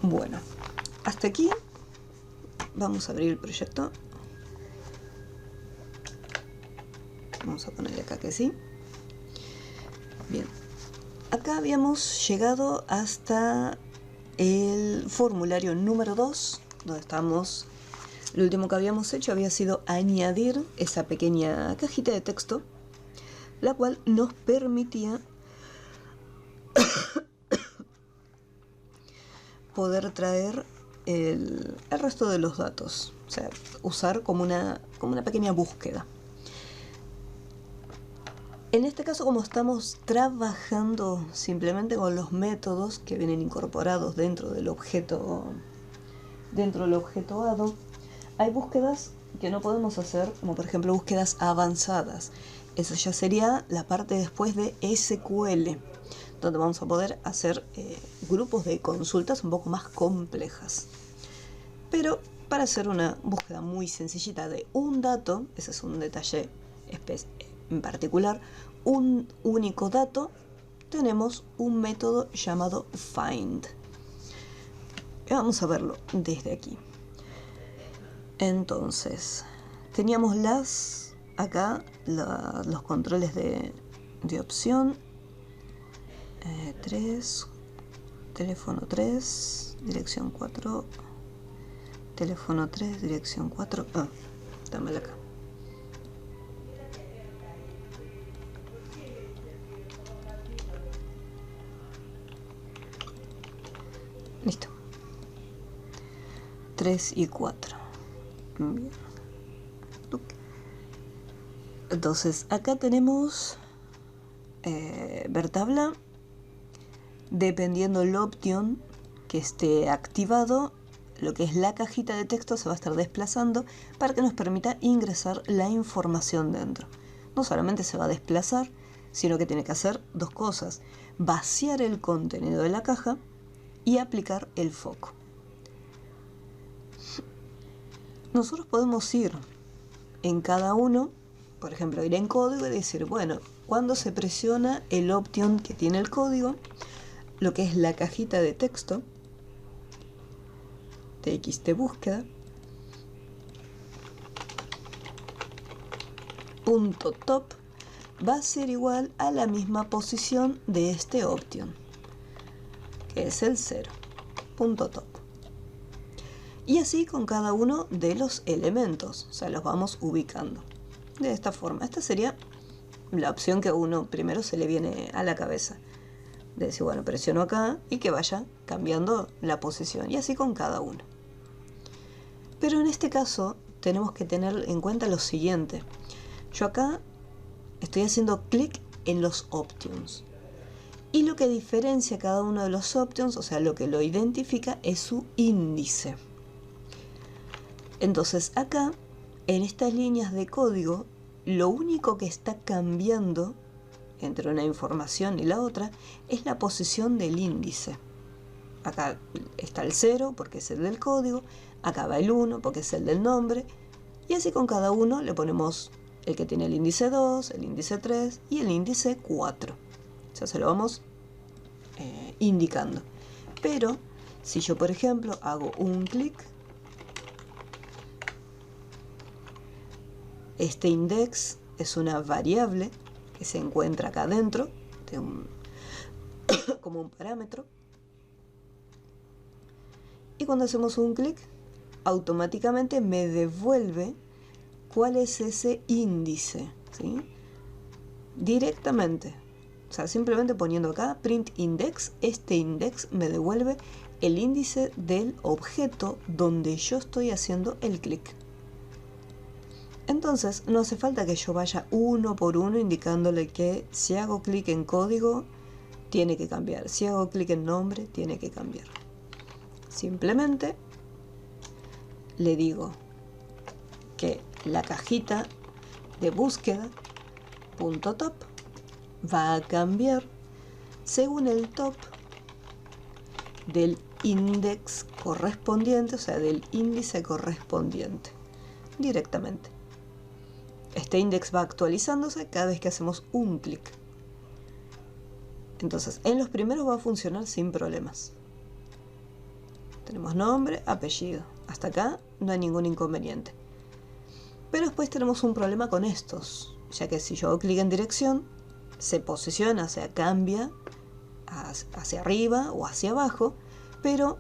Bueno, hasta aquí vamos a abrir el proyecto. Vamos a ponerle acá que sí. Bien, acá habíamos llegado hasta el formulario número 2, donde estamos. Lo último que habíamos hecho había sido añadir esa pequeña cajita de texto, la cual nos permitía poder traer el resto de los datos, o sea, usar como una pequeña búsqueda. En este caso, como estamos trabajando simplemente con los métodos que vienen incorporados dentro del objeto dado, hay búsquedas que no podemos hacer, como por ejemplo búsquedas avanzadas. Eso ya sería la parte después de SQL, donde vamos a poder hacer grupos de consultas un poco más complejas. Pero para hacer una búsqueda muy sencillita de un dato, ese es un detalle en particular, un único dato, tenemos un método llamado find. Vamos a verlo desde aquí. Entonces, teníamos acá los controles de opción. 3, teléfono 3, dirección 4, teléfono 3, dirección 4. Dámela acá. Listo. 3 y 4. Bien. Entonces, acá tenemos ver tabla. Dependiendo el option que esté activado, lo que es la cajita de texto se va a estar desplazando para que nos permita ingresar la información dentro. No solamente se va a desplazar, sino que tiene que hacer dos cosas: vaciar el contenido de la caja y aplicar el foco. Nosotros podemos ir en cada uno, por ejemplo, ir en código y decir, bueno, cuando se presiona el option que tiene el código, lo que es la cajita de texto, txt búsqueda, punto top, va a ser igual a la misma posición de este option, que es el 0, punto top. Y así con cada uno de los elementos, o sea, los vamos ubicando de esta forma. Esta sería la opción que a uno primero se le viene a la cabeza, de decir, bueno, presiono acá y que vaya cambiando la posición, y así con cada uno. Pero en este caso tenemos que tener en cuenta lo siguiente: yo acá estoy haciendo clic en los options, y lo que diferencia cada uno de los options, o sea, lo que lo identifica, es su índice. Entonces acá, en estas líneas de código, lo único que está cambiando entre una información y la otra es la posición del índice. Acá está el 0 porque es el del código, acá va el 1 porque es el del nombre, y así con cada uno le ponemos el que tiene el índice 2, el índice 3 y el índice 4. O sea, se lo vamos indicando. Pero si yo, por ejemplo, hago un clic, este index es una variable que se encuentra acá dentro de como un parámetro, y cuando hacemos un clic automáticamente me devuelve cuál es ese índice, ¿sí? Directamente, o sea, simplemente poniendo acá print index, este index me devuelve el índice del objeto donde yo estoy haciendo el clic. Entonces no hace falta que yo vaya uno por uno indicándole que si hago clic en código tiene que cambiar, si hago clic en nombre tiene que cambiar. Simplemente le digo que la cajita de búsqueda punto top va a cambiar según el top del index correspondiente, o sea, del índice correspondiente, directamente. Este index va actualizándose cada vez que hacemos un clic. Entonces, en los primeros va a funcionar sin problemas. Tenemos nombre, apellido. Hasta acá no hay ningún inconveniente. Pero después tenemos un problema con estos, ya que si yo hago clic en dirección, se posiciona, o sea, cambia hacia arriba o hacia abajo, pero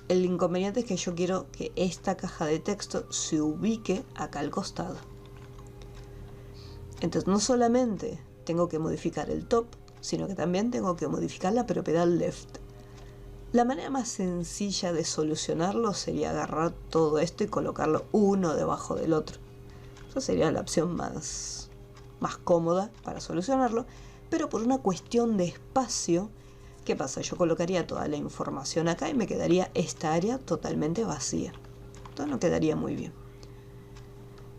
el inconveniente es que yo quiero que esta caja de texto se ubique acá al costado. Entonces no solamente tengo que modificar el top, sino que también tengo que modificar la propiedad left. La manera más sencilla de solucionarlo sería agarrar todo esto y colocarlo uno debajo del otro. Esa sería la opción más cómoda para solucionarlo, pero por una cuestión de espacio, ¿qué pasa? Yo colocaría toda la información acá y me quedaría esta área totalmente vacía. Esto no quedaría muy bien.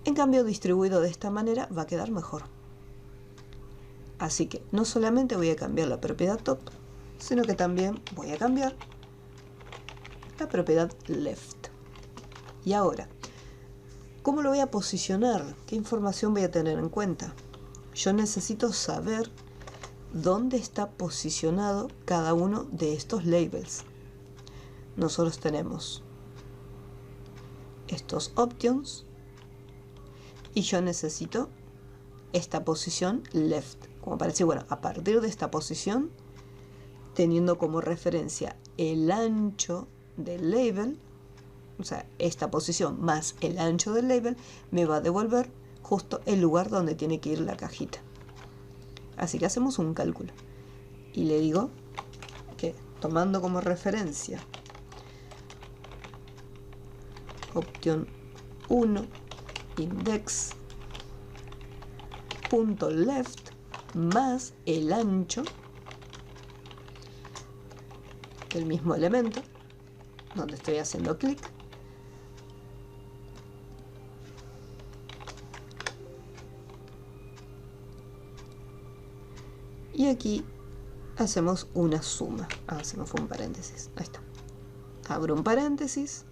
En cambio, distribuido de esta manera va a quedar mejor. Así que no solamente voy a cambiar la propiedad top, sino que también voy a cambiar la propiedad left. Y ahora, ¿cómo lo voy a posicionar? ¿Qué información voy a tener en cuenta? Yo necesito saber dónde está posicionado cada uno de estos labels. Nosotros tenemos estos options y yo necesito esta posición left. Como para decir, bueno, a partir de esta posición, teniendo como referencia el ancho del label, o sea, esta posición más el ancho del label, me va a devolver justo el lugar donde tiene que ir la cajita. Así que hacemos un cálculo. Y le digo que tomando como referencia opción 1 index punto left más el ancho del mismo elemento donde estoy haciendo clic, y aquí hacemos una suma. Se me fue un paréntesis, ahí está. Abro un paréntesis,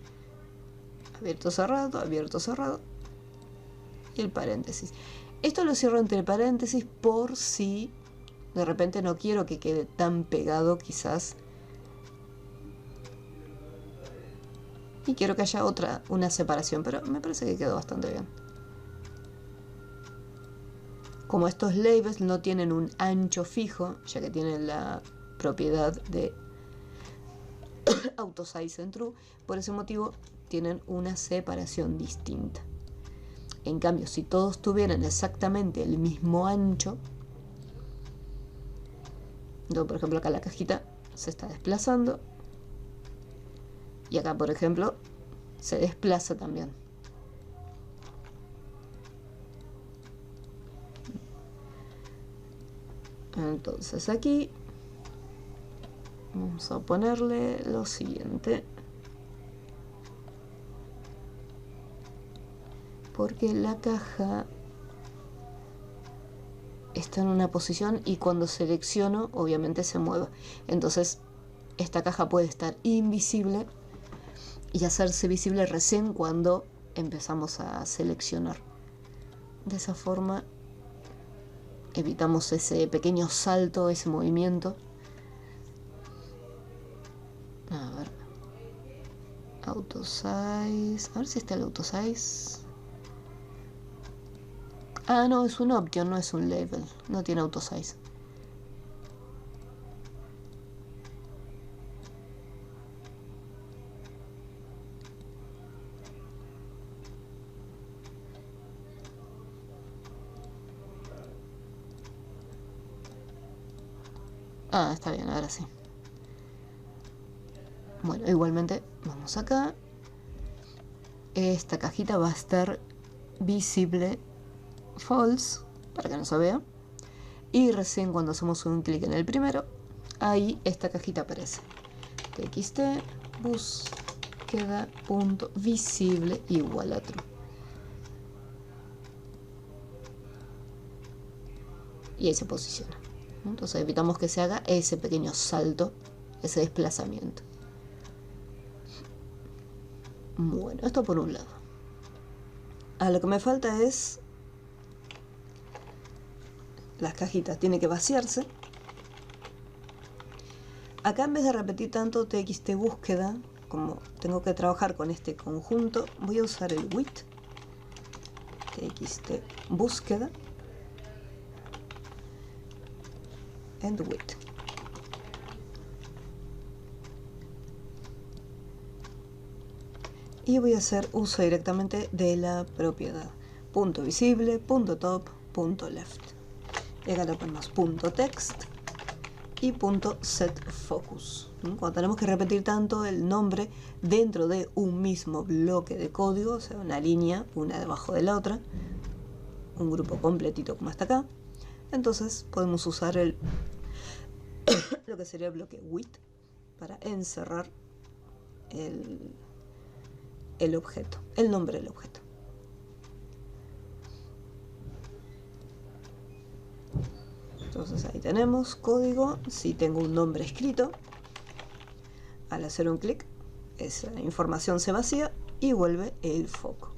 abierto cerrado y el paréntesis. Esto lo cierro entre paréntesis por si de repente no quiero que quede tan pegado quizás y quiero que haya una separación, pero me parece que quedó bastante bien. Como estos labels no tienen un ancho fijo, ya que tienen la propiedad de AutoSize en True, por ese motivo tienen una separación distinta. En cambio, si todos tuvieran exactamente el mismo ancho, entonces, por ejemplo, acá la cajita se está desplazando y acá, por ejemplo, se desplaza también. Entonces aquí vamos a ponerle lo siguiente, porque la caja está en una posición y cuando selecciono obviamente se mueve. Entonces esta caja puede estar invisible y hacerse visible recién cuando empezamos a seleccionar. De esa forma evitamos ese pequeño salto, ese movimiento. A ver, AutoSize, a ver si está el AutoSize. No, es un option, no es un label, no tiene AutoSize. Está bien, ahora sí. Bueno, igualmente vamos acá. Esta cajita va a estar visible false para que no se vea, y recién cuando hacemos un clic en el primero, ahí esta cajita aparece: txt búsqueda punto visible igual a true, y ahí se posiciona. Entonces evitamos que se haga ese pequeño salto, ese desplazamiento. Bueno, esto por un lado. Lo que me falta es las cajitas, tiene que vaciarse. Acá en vez de repetir tanto txt búsqueda, como tengo que trabajar con este conjunto, voy a usar el with, txt búsqueda, and with. Y voy a hacer uso directamente de la propiedad. Punto visible, punto top, punto left. Y acá le ponemos punto text y punto set focus. Cuando tenemos que repetir tanto el nombre dentro de un mismo bloque de código, o sea, una línea, una debajo de la otra, un grupo completito como hasta acá, entonces podemos usar lo que sería el bloque with para encerrar el objeto, el nombre del objeto. Entonces ahí tenemos código. Si tengo un nombre escrito, al hacer un clic, esa información se vacía y vuelve el foco.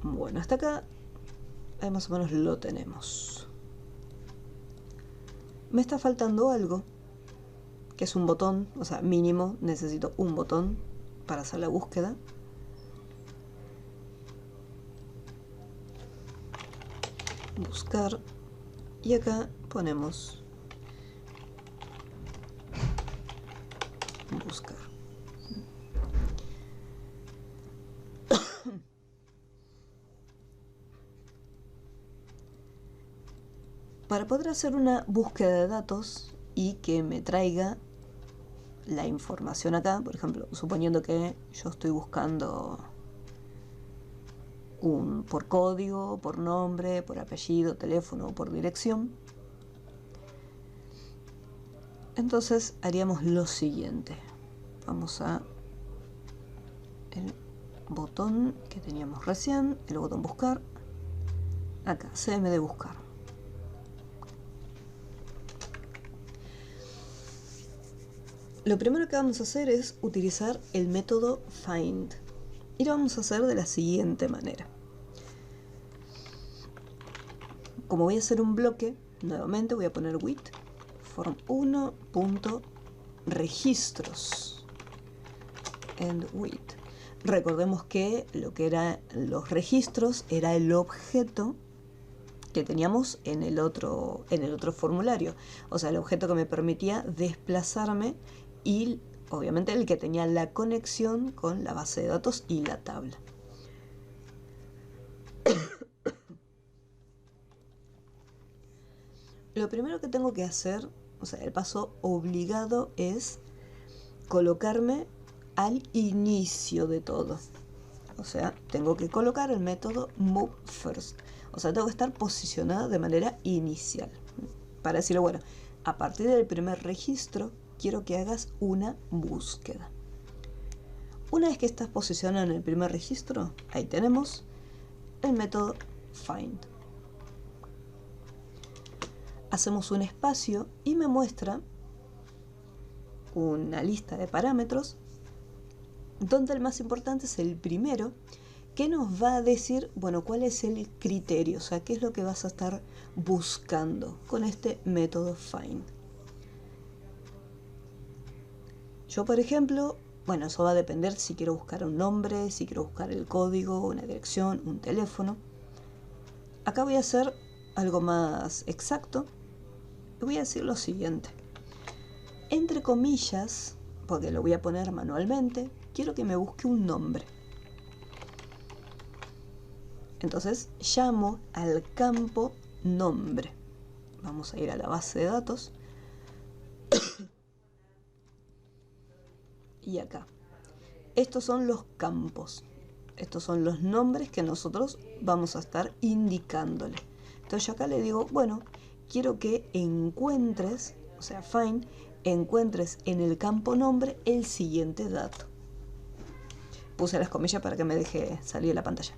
Bueno, hasta acá ahí más o menos lo tenemos. Me está faltando algo, que es un botón, o sea, mínimo necesito un botón para hacer la búsqueda. Buscar, y acá ponemos buscar. Para poder hacer una búsqueda de datos y que me traiga la información acá, por ejemplo, suponiendo que yo estoy buscando por código, por nombre, por apellido, teléfono o por dirección, entonces haríamos lo siguiente. Vamos a el botón que teníamos recién, el botón buscar, acá, CMD buscar. Lo primero que vamos a hacer es utilizar el método find y lo vamos a hacer de la siguiente manera. Como voy a hacer un bloque, nuevamente voy a poner with form1.registros and with. Recordemos que lo que eran los registros era el objeto que teníamos en el otro formulario, o sea, el objeto que me permitía desplazarme y obviamente el que tenía la conexión con la base de datos y la tabla. Lo primero que tengo que hacer, o sea, el paso obligado es colocarme al inicio de todo. O sea, tengo que colocar el método move first. O sea, tengo que estar posicionada de manera inicial. Para decirle, bueno, a partir del primer registro, quiero que hagas una búsqueda. Una vez que estás posicionado en el primer registro, ahí tenemos el método find. Hacemos un espacio y me muestra una lista de parámetros donde el más importante es el primero, que nos va a decir, bueno, cuál es el criterio, o sea, qué es lo que vas a estar buscando con este método find. Yo, por ejemplo, bueno, eso va a depender si quiero buscar un nombre, si quiero buscar el código, una dirección, un teléfono. Acá voy a hacer algo más exacto y voy a decir lo siguiente. Entre comillas, porque lo voy a poner manualmente, quiero que me busque un nombre. Entonces llamo al campo nombre. Vamos a ir a la base de datos. Y acá. Estos son los campos. Estos son los nombres que nosotros vamos a estar indicándole. Entonces yo acá le digo, bueno, quiero que encuentres, o sea, find, encuentres en el campo nombre el siguiente dato. Puse las comillas para que me deje salir de la pantalla.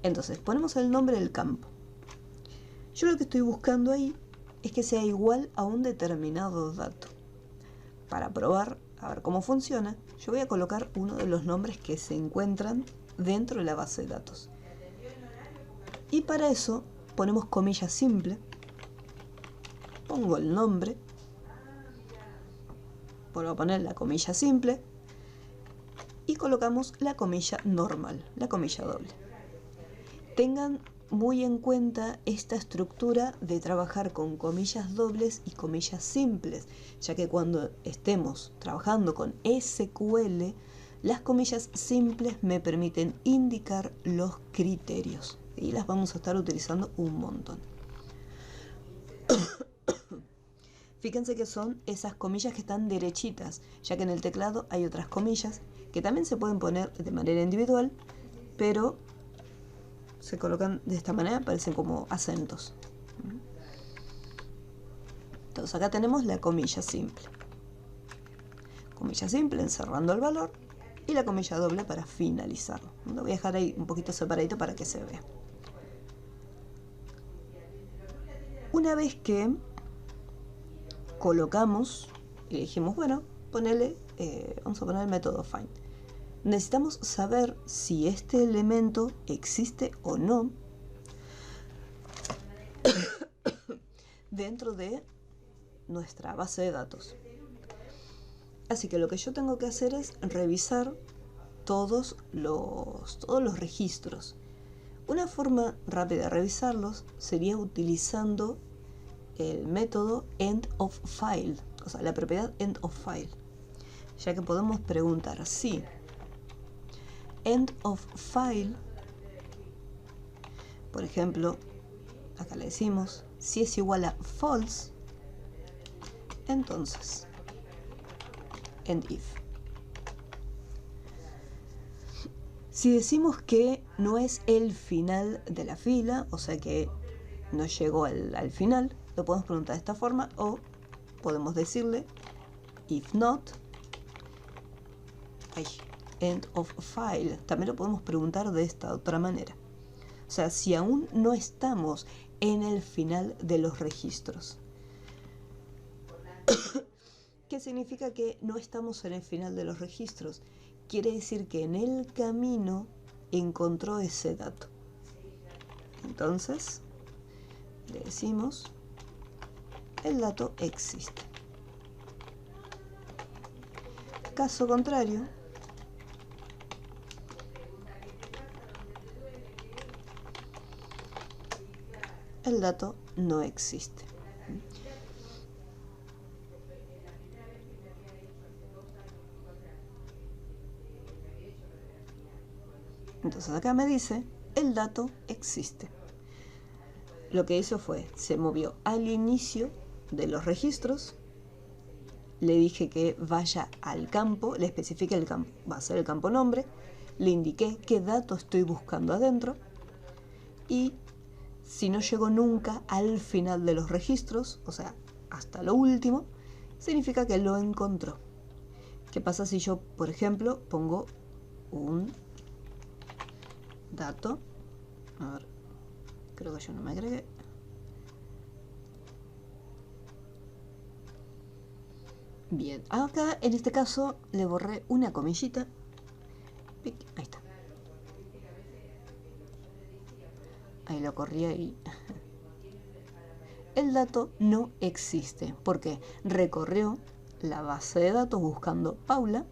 Entonces, ponemos el nombre del campo. Yo lo que estoy buscando ahí es que sea igual a un determinado dato. Para probar, a ver cómo funciona, yo voy a colocar uno de los nombres que se encuentran dentro de la base de datos. Y para eso, ponemos comilla simple. Pongo el nombre. vuelvo a poner la comilla simple y colocamos la comilla normal, la comilla doble. Tengan muy en cuenta esta estructura de trabajar con comillas dobles y comillas simples, ya que cuando estemos trabajando con SQL, las comillas simples me permiten indicar los criterios y las vamos a estar utilizando un montón. Fíjense que son esas comillas que están derechitas, ya que en el teclado hay otras comillas que también se pueden poner de manera individual, pero se colocan de esta manera, parecen como acentos. Entonces acá tenemos la comilla simple. Comilla simple encerrando el valor y la comilla doble para finalizarlo. Lo voy a dejar ahí un poquito separadito para que se vea. Una vez que colocamos y dijimos, bueno, vamos a poner el método find. Necesitamos saber si este elemento existe o no dentro de nuestra base de datos. Así que lo que yo tengo que hacer es revisar todos los registros. Una forma rápida de revisarlos sería utilizando el método endOfFile, o sea, la propiedad endOfFile, ya que podemos preguntar si endOfFile, por ejemplo, acá le decimos si es igual a false, entonces endIf. Si decimos que no es el final de la fila, o sea que no llegó al final, lo podemos preguntar de esta forma, o podemos decirle if not, endOfFile. También lo podemos preguntar de esta otra manera. O sea, si aún no estamos en el final de los registros. ¿Qué significa que no estamos en el final de los registros? Quiere decir que en el camino encontró ese dato. Entonces, le decimos, el dato existe. Caso contrario, el dato no existe. Entonces acá me dice, el dato existe. Lo que hizo fue, se movió al inicio de los registros, le dije que vaya al campo, le especifique el campo, va a ser el campo nombre, le indiqué qué dato estoy buscando adentro y si no llegó nunca al final de los registros, o sea, hasta lo último, significa que lo encontró. ¿Qué pasa si yo, por ejemplo, pongo un dato? A ver, creo que yo no me agregué. Bien, acá en este caso le borré una comillita. Ahí está. Ahí lo corrí ahí. El dato no existe porque recorrió la base de datos buscando Paula,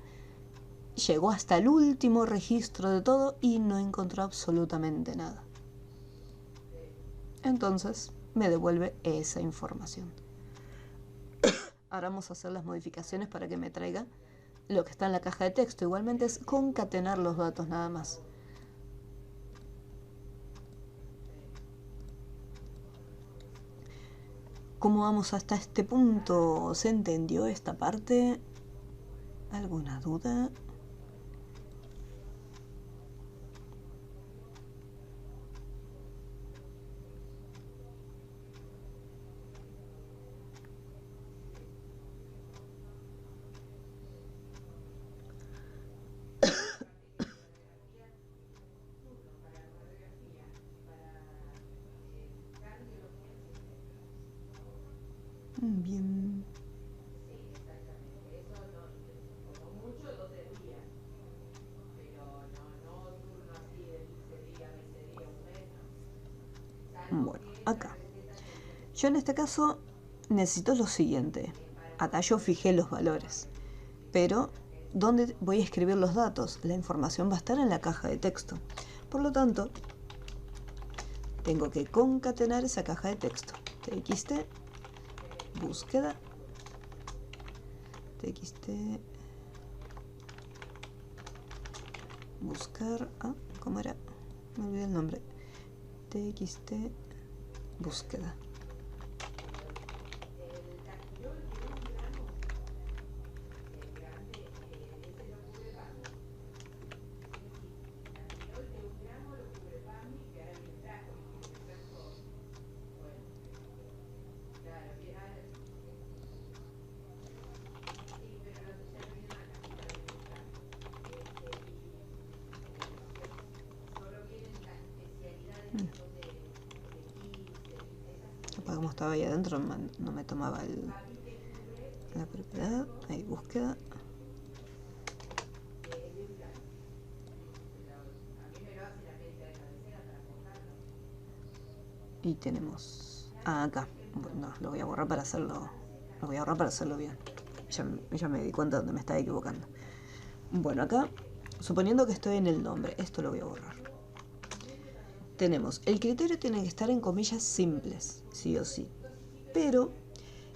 llegó hasta el último registro de todo y no encontró absolutamente nada. Entonces me devuelve esa información. Ahora vamos a hacer las modificaciones para que me traiga lo que está en la caja de texto. Igualmente es concatenar los datos nada más. ¿Cómo vamos hasta este punto? ¿Se entendió esta parte? ¿Alguna duda? Bien. Bueno, acá. Yo en este caso necesito lo siguiente. Acá yo fijé los valores. pero ¿dónde voy a escribir los datos? La información va a estar en la caja de texto. Por lo tanto, tengo que concatenar esa caja de texto. TXT, búsqueda, TXT, buscar, ¿cómo era? Me olvidé el nombre. TXT, búsqueda. Como estaba ahí adentro, no me tomaba la propiedad. Ahí, búsqueda. Y tenemos acá. Bueno, lo voy a borrar para hacerlo. Lo voy a borrar para hacerlo bien. Ya me di cuenta donde me estaba equivocando. Bueno, acá, suponiendo que estoy en el nombre, esto lo voy a borrar. Tenemos, el criterio tiene que estar en comillas simples, sí o sí. Pero,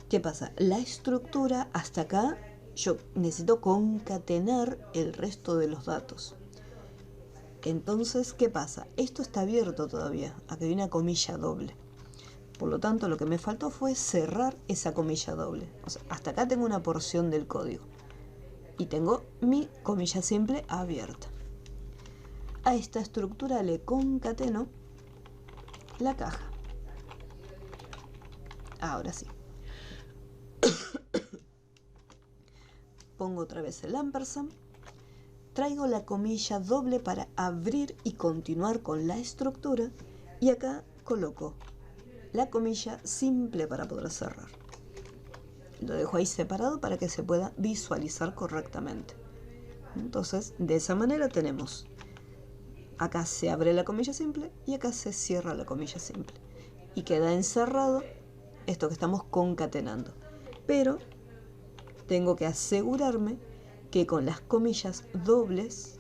¿qué pasa? La estructura, hasta acá, yo necesito concatenar el resto de los datos. Entonces, ¿qué pasa? Esto está abierto todavía, acá hay una comilla doble. Por lo tanto, lo que me faltó fue cerrar esa comilla doble. O sea, hasta acá tengo una porción del código. Y tengo mi comilla simple abierta. A esta estructura le concateno la caja. Ahora sí. Pongo otra vez el ampersand. Traigo la comilla doble para abrir y continuar con la estructura. Y acá coloco la comilla simple para poder cerrar. Lo dejo ahí separado para que se pueda visualizar correctamente. Entonces, de esa manera tenemos, acá se abre la comilla simple y acá se cierra la comilla simple. Y queda encerrado esto que estamos concatenando. Pero tengo que asegurarme que con las comillas dobles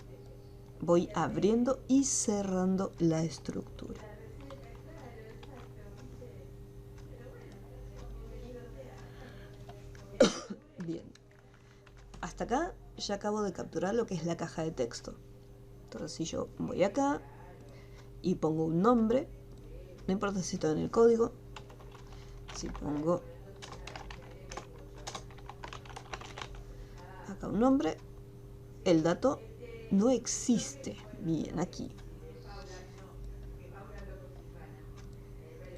voy abriendo y cerrando la estructura. Bien, hasta acá ya acabo de capturar lo que es la caja de texto. Entonces si yo voy acá y pongo un nombre, no importa si estoy en el código, si pongo acá un nombre, el dato no existe. Bien, aquí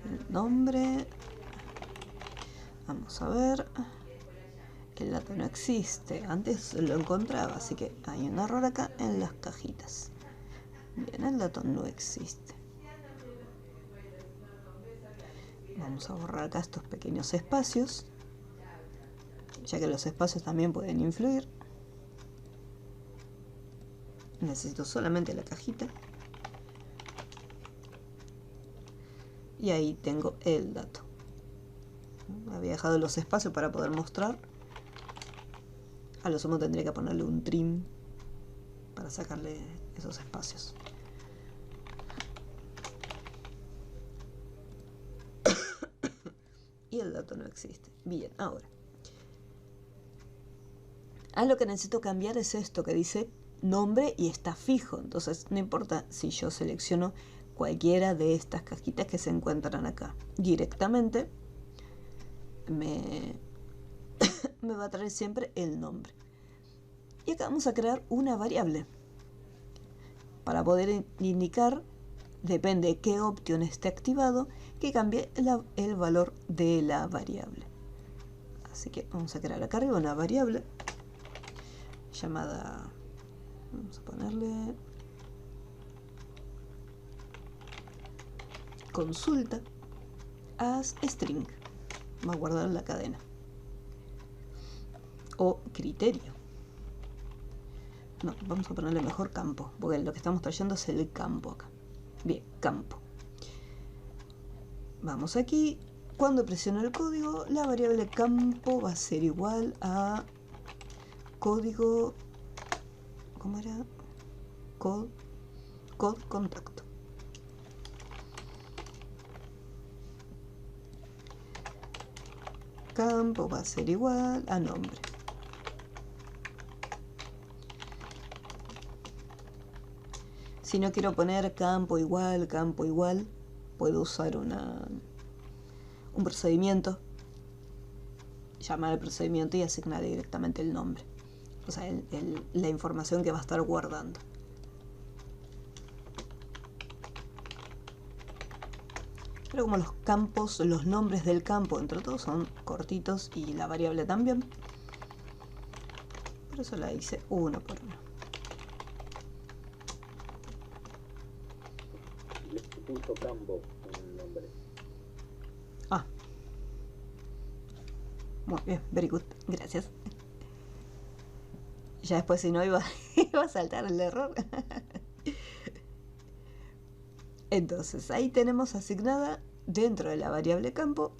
el nombre, vamos a ver, el dato no existe, antes lo encontraba, así que hay un error acá en las cajitas. Bien, el dato no existe. Vamos a borrar acá estos pequeños espacios, ya que los espacios también pueden influir. Necesito solamente la cajita. Y ahí tengo el dato. Había dejado los espacios para poder mostrar. A lo sumo tendría que ponerle un trim para sacarle esos espacios. Y el dato no existe. Bien, ahora. Lo que necesito cambiar es esto que dice nombre y está fijo. Entonces no importa si yo selecciono cualquiera de estas cajitas que se encuentran acá. Directamente me va a traer siempre el nombre. Y acá vamos a crear una variable para poder indicar, depende de qué opción esté activado, que cambie el valor de la variable. Así que vamos a crear acá arriba una variable llamada, vamos a ponerle consulta as string. Va a guardar la cadena. O criterio. No, vamos a ponerle mejor campo, porque lo que estamos trayendo es el campo acá. Bien, campo. Vamos aquí. Cuando presiono el código, la variable campo va a ser igual a código, ¿cómo era? Code contacto. Campo va a ser igual a nombre. Si no quiero poner campo igual, puedo usar un procedimiento, llamar al procedimiento y asignar directamente el nombre, o sea, la información que va a estar guardando. Pero como los campos, los nombres del campo entre todos son cortitos y la variable también, por eso la hice uno por uno. Puso campo en el nombre. Ah, muy bien, very good, gracias. Ya después si no iba a saltar el error. Entonces ahí tenemos asignada dentro de la variable campo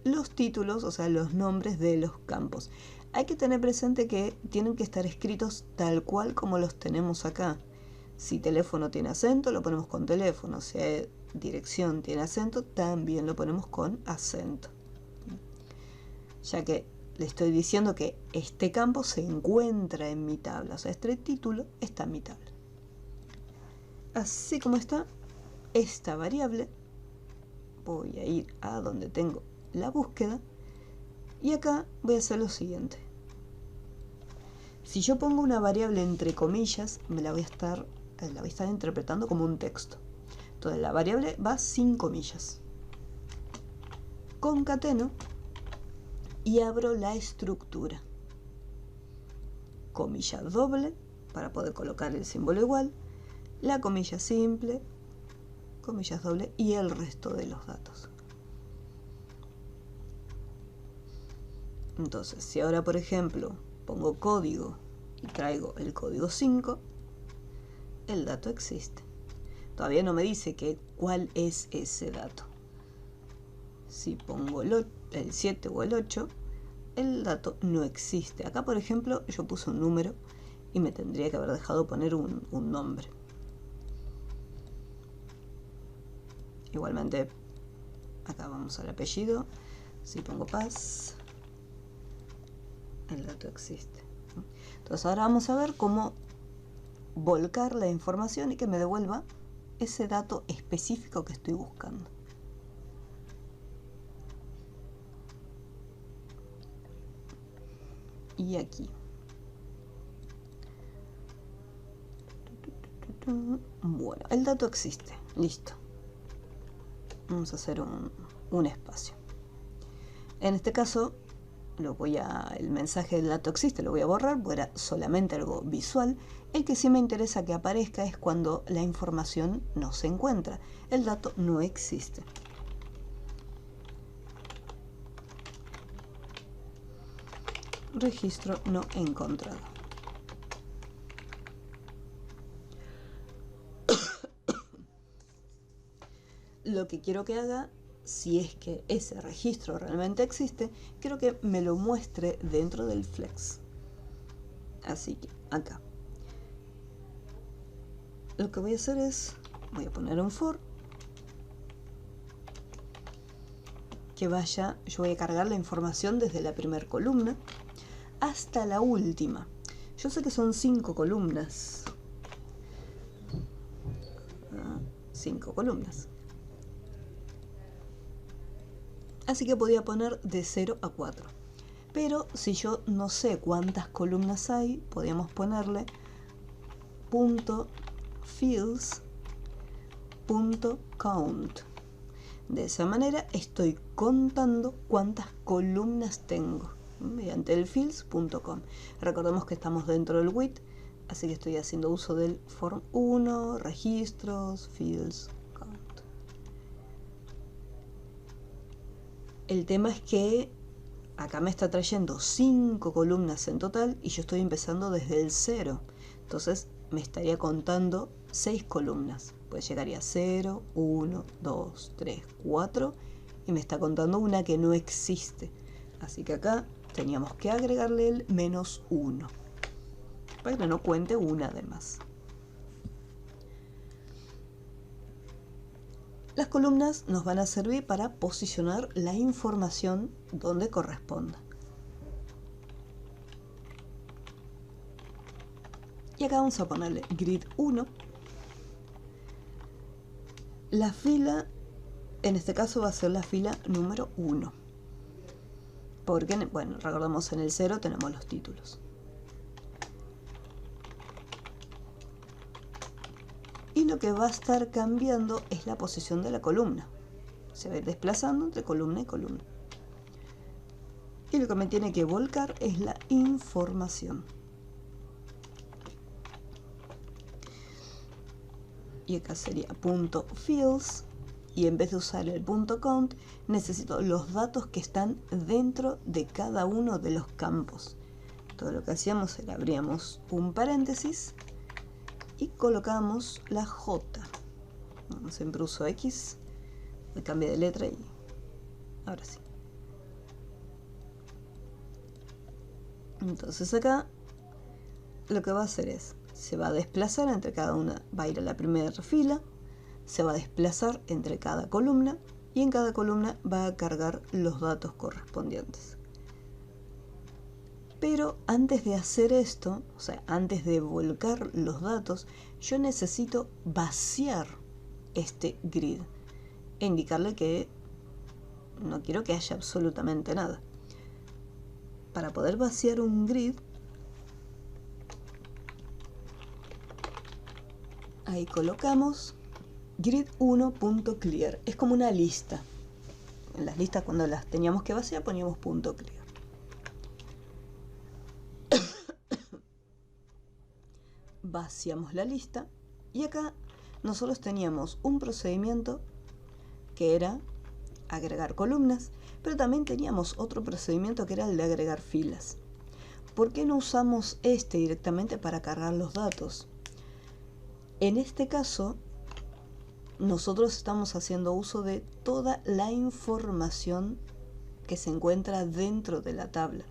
los títulos, o sea, los nombres de los campos. Hay que tener presente que tienen que estar escritos tal cual como los tenemos acá. Si teléfono tiene acento, lo ponemos con teléfono. Si dirección tiene acento, también lo ponemos con acento. Ya que le estoy diciendo que este campo se encuentra en mi tabla, o sea, este título está en mi tabla. Así como está esta variable, voy a ir a donde tengo la búsqueda y acá voy a hacer lo siguiente. Si yo pongo una variable entre comillas, la voy a estar interpretando como un texto. Entonces la variable va sin comillas. Concateno y abro la estructura. Comilla doble para poder colocar el símbolo igual, la comilla simple, comillas doble y el resto de los datos. Entonces, si ahora por ejemplo pongo código y traigo el código 5, el dato existe. Todavía no me dice cuál es ese dato. Si pongo el 7 o el 8, el dato no existe. Acá por ejemplo yo puse un número y me tendría que haber dejado poner un nombre. Igualmente acá vamos al apellido. Si pongo Paz, el dato existe. Entonces ahora vamos a ver cómo volcar la información y que me devuelva ese dato específico que estoy buscando. Y aquí. Bueno, el dato existe. Listo. Vamos a hacer un espacio. En este caso, el mensaje del dato existe, lo voy a borrar, porque era solamente algo visual. El que sí me interesa que aparezca es cuando la información no se encuentra. El dato no existe. Registro no encontrado. Lo que quiero que haga, si es que ese registro realmente existe, quiero que me lo muestre dentro del flex. Así que acá lo que voy a hacer es, voy a poner un for que vaya, yo voy a cargar la información desde la primera columna hasta la última. Yo sé que son 5 columnas. 5 columnas. Así que podía poner de 0 a 4. Pero si yo no sé cuántas columnas hay, podríamos ponerle .fields.count. De esa manera estoy contando cuántas columnas tengo mediante el fields.com. Recordemos que estamos dentro del with, así que estoy haciendo uso del form 1, registros, fields, count. El tema es que acá me está trayendo 5 columnas en total y yo estoy empezando desde el 0. Entonces me estaría contando 6 columnas. Pues llegaría 0, 1, 2, 3, 4 y me está contando una que no existe. Así que acá teníamos que agregarle el -1 para que no cuente una de más. Las columnas nos van a servir para posicionar la información donde corresponda. Y acá vamos a ponerle grid 1. La fila, en este caso va a ser la fila número 1. Porque, bueno, recordemos en el 0 tenemos los títulos. Y lo que va a estar cambiando es la posición de la columna. Se va a ir desplazando entre columna y columna. Y lo que me tiene que volcar es la información. Y acá sería .fields. Y en vez de usar el .count, necesito los datos que están dentro de cada uno de los campos. Todo lo que hacíamos era abríamos un paréntesis y colocamos la J. Siempre uso X, le cambié de letra y ahora sí. Entonces acá lo que va a hacer es, se va a desplazar entre cada una, va a ir a la primera fila, se va a desplazar entre cada columna y en cada columna va a cargar los datos correspondientes. Pero antes de hacer esto, o sea, antes de volcar los datos, yo necesito vaciar este grid e indicarle que no quiero que haya absolutamente nada. Para poder vaciar un grid, ahí colocamos grid1.clear. Es como una lista. En las listas cuando las teníamos que vaciar poníamos .clear. Vaciamos la lista y acá nosotros teníamos un procedimiento que era agregar columnas, pero también teníamos otro procedimiento que era el de agregar filas. ¿Por qué no usamos este directamente para cargar los datos? En este caso, nosotros estamos haciendo uso de toda la información que se encuentra dentro de la tabla.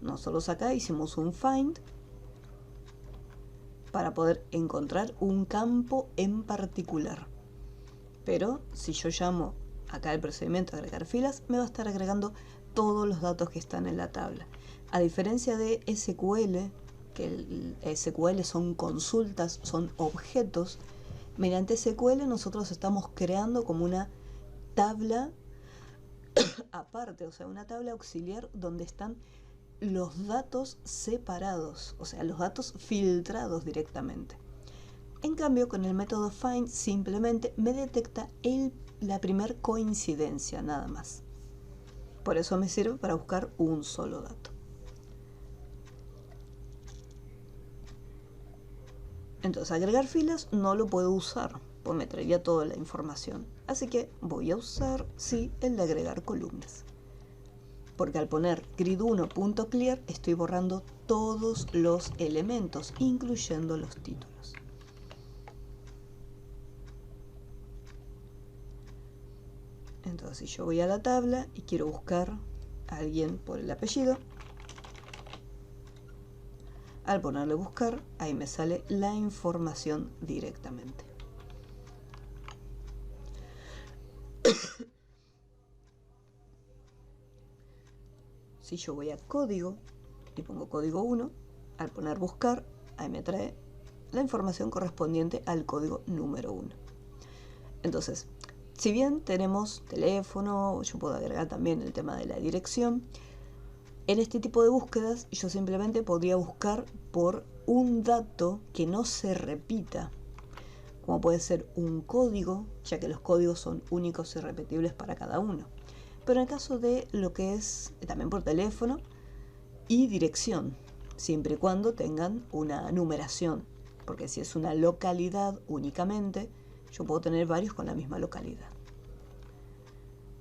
Nosotros acá hicimos un find para poder encontrar un campo en particular. Pero si yo llamo acá el procedimiento de agregar filas, me va a estar agregando todos los datos que están en la tabla. A diferencia de SQL, que el SQL son consultas, son objetos, mediante SQL nosotros estamos creando como una tabla aparte, o sea, una tabla auxiliar donde están los datos separados, o sea, los datos filtrados directamente. En cambio, con el método find simplemente me detecta la primer coincidencia, nada más. Por eso me sirve para buscar un solo dato. Entonces, agregar filas no lo puedo usar, pues me traería toda la información. Así que voy a usar, sí, el de agregar columnas. Porque al poner grid1.clear estoy borrando todos los elementos, incluyendo los títulos. Entonces, si yo voy a la tabla y quiero buscar a alguien por el apellido, al ponerle buscar, ahí me sale la información directamente. Si yo voy a código y pongo código 1, al poner buscar, ahí me trae la información correspondiente al código número 1. Entonces, si bien tenemos teléfono, yo puedo agregar también el tema de la dirección, en este tipo de búsquedas yo simplemente podría buscar por un dato que no se repita, como puede ser un código, ya que los códigos son únicos y repetibles para cada uno. Pero en el caso de lo que es también por teléfono y dirección, siempre y cuando tengan una numeración, porque si es una localidad únicamente, yo puedo tener varios con la misma localidad.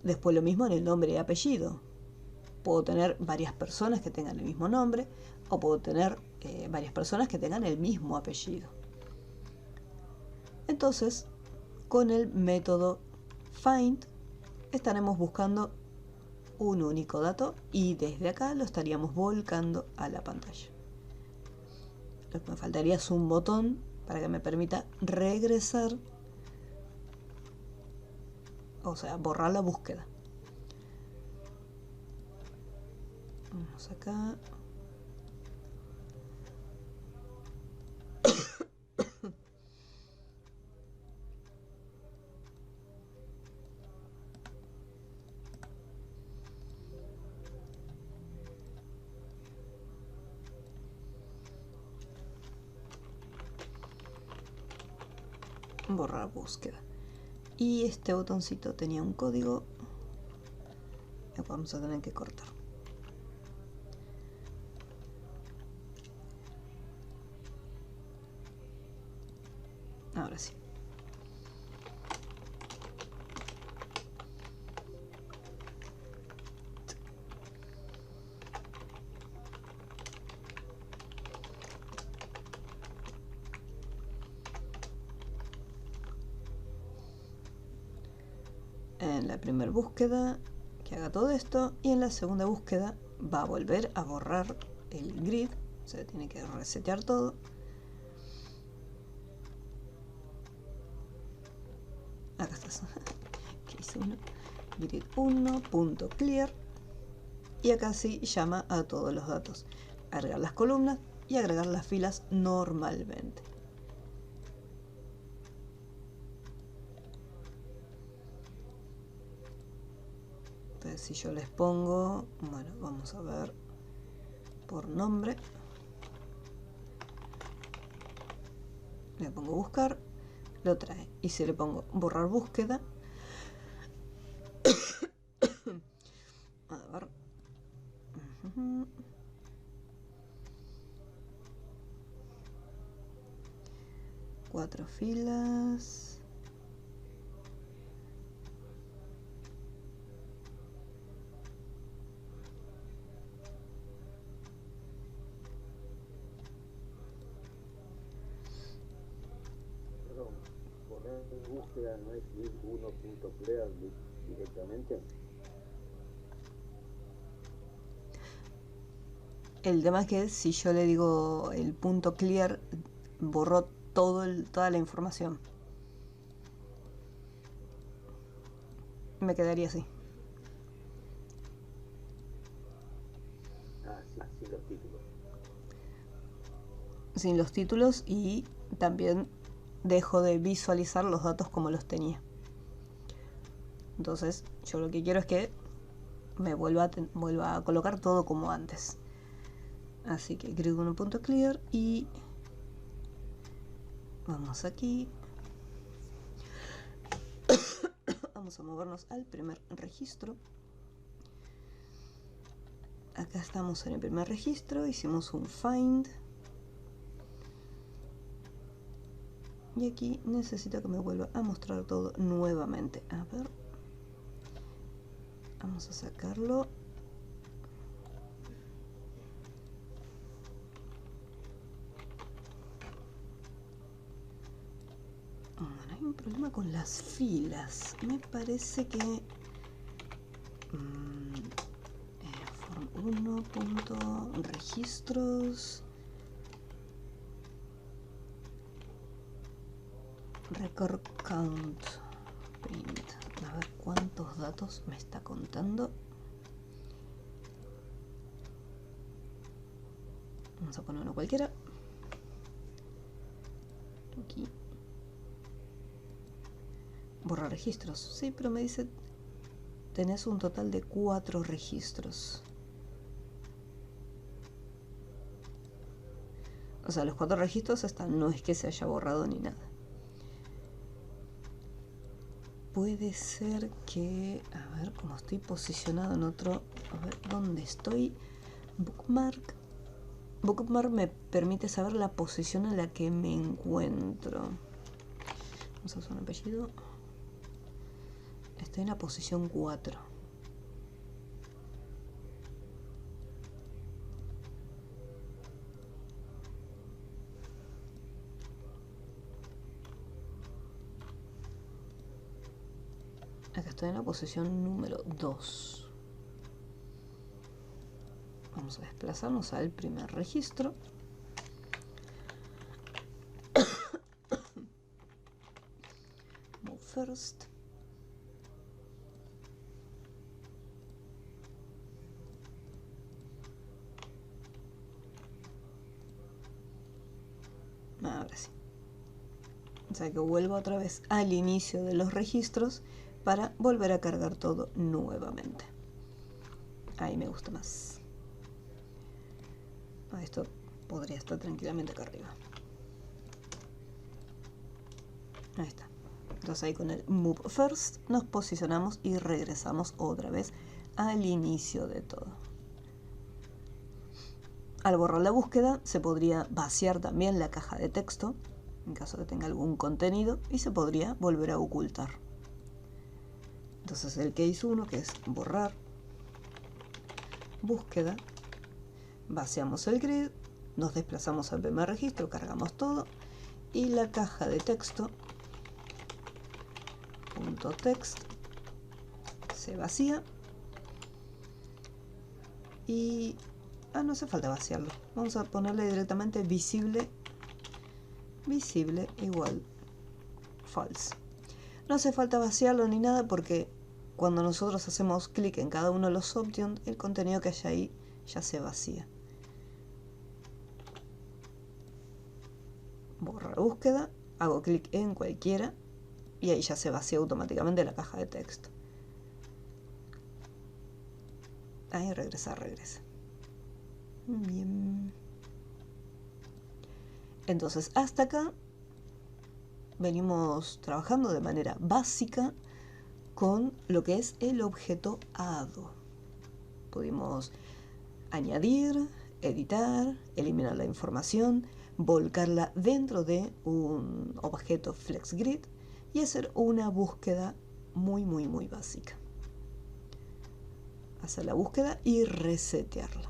Después lo mismo en el nombre y apellido. Puedo tener varias personas que tengan el mismo nombre o puedo tener varias personas que tengan el mismo apellido. Entonces, con el método find estaremos buscando un único dato y desde acá lo estaríamos volcando a la pantalla. Lo que me faltaría es un botón para que me permita regresar, o sea, borrar la búsqueda. Vamos acá. Borrar búsqueda. Y este botoncito tenía un código que vamos a tener que cortar. Ahora sí. En la primera búsqueda que haga todo esto, y en la segunda búsqueda va a volver a borrar el grid, o sea, tiene que resetear todo. Acá estás. ¿Qué hice uno? Grid 1.clear, y acá sí llama a todos los datos. Agregar las columnas y agregar las filas normalmente. Entonces, si yo les pongo, bueno, vamos a ver por nombre, le pongo buscar, lo trae. Y si le pongo borrar búsqueda, a ver, 4 filas. Perdón, borrar búsqueda no es lib 1.clear directamente. El tema es que si yo le digo el punto clear, borró toda la información. Me quedaría así. Ah, sí, sin los títulos. Sin los títulos, y también dejo de visualizar los datos como los tenía. Entonces yo lo que quiero es que me vuelva a colocar todo como antes. Así que grid 1.clear y vamos aquí. Vamos a movernos al primer registro. Acá estamos en el primer registro, hicimos un find. Y aquí necesito que me vuelva a mostrar todo nuevamente. A ver. Vamos a sacarlo. Bueno, hay un problema con las filas. Me parece que... form 1.registros. Record count. Print. A ver cuántos datos me está contando. Vamos a poner uno cualquiera. Aquí. Borrar registros. Sí, pero me dice... Tenés un total de 4 registros. O sea, los 4 registros están. No es que se haya borrado ni nada. Puede ser que... A ver, como estoy posicionado en otro... A ver, ¿dónde estoy? Bookmark. Bookmark me permite saber la posición en la que me encuentro. Vamos a usar un apellido. Estoy en la posición 4. Acá estoy en la posición número 2. Vamos a desplazarnos al primer registro. Move first. Ahora sí. O sea que vuelvo otra vez al inicio de los registros para volver a cargar todo nuevamente. Ahí me gusta más. Esto podría estar tranquilamente acá arriba. Ahí está. Entonces ahí con el Move First nos posicionamos y regresamos otra vez al inicio de todo. Al borrar la búsqueda se podría vaciar también la caja de texto en caso de que tenga algún contenido y se podría volver a ocultar. Entonces el case 1, que es borrar, búsqueda, vaciamos el grid, nos desplazamos al primer registro, cargamos todo y la caja de texto .text se vacía y no hace falta vaciarlo, vamos a ponerle directamente visible igual false. No hace falta vaciarlo ni nada porque cuando nosotros hacemos clic en cada uno de los options, el contenido que haya ahí ya se vacía. Borrar búsqueda, hago clic en cualquiera y ahí ya se vacía automáticamente la caja de texto. Ahí regresa. Bien. Entonces hasta acá venimos trabajando de manera básica con lo que es el objeto add. Pudimos añadir, editar, eliminar la información, volcarla dentro de un objeto FlexGrid y hacer una búsqueda muy básica. Hacer la búsqueda y resetearla.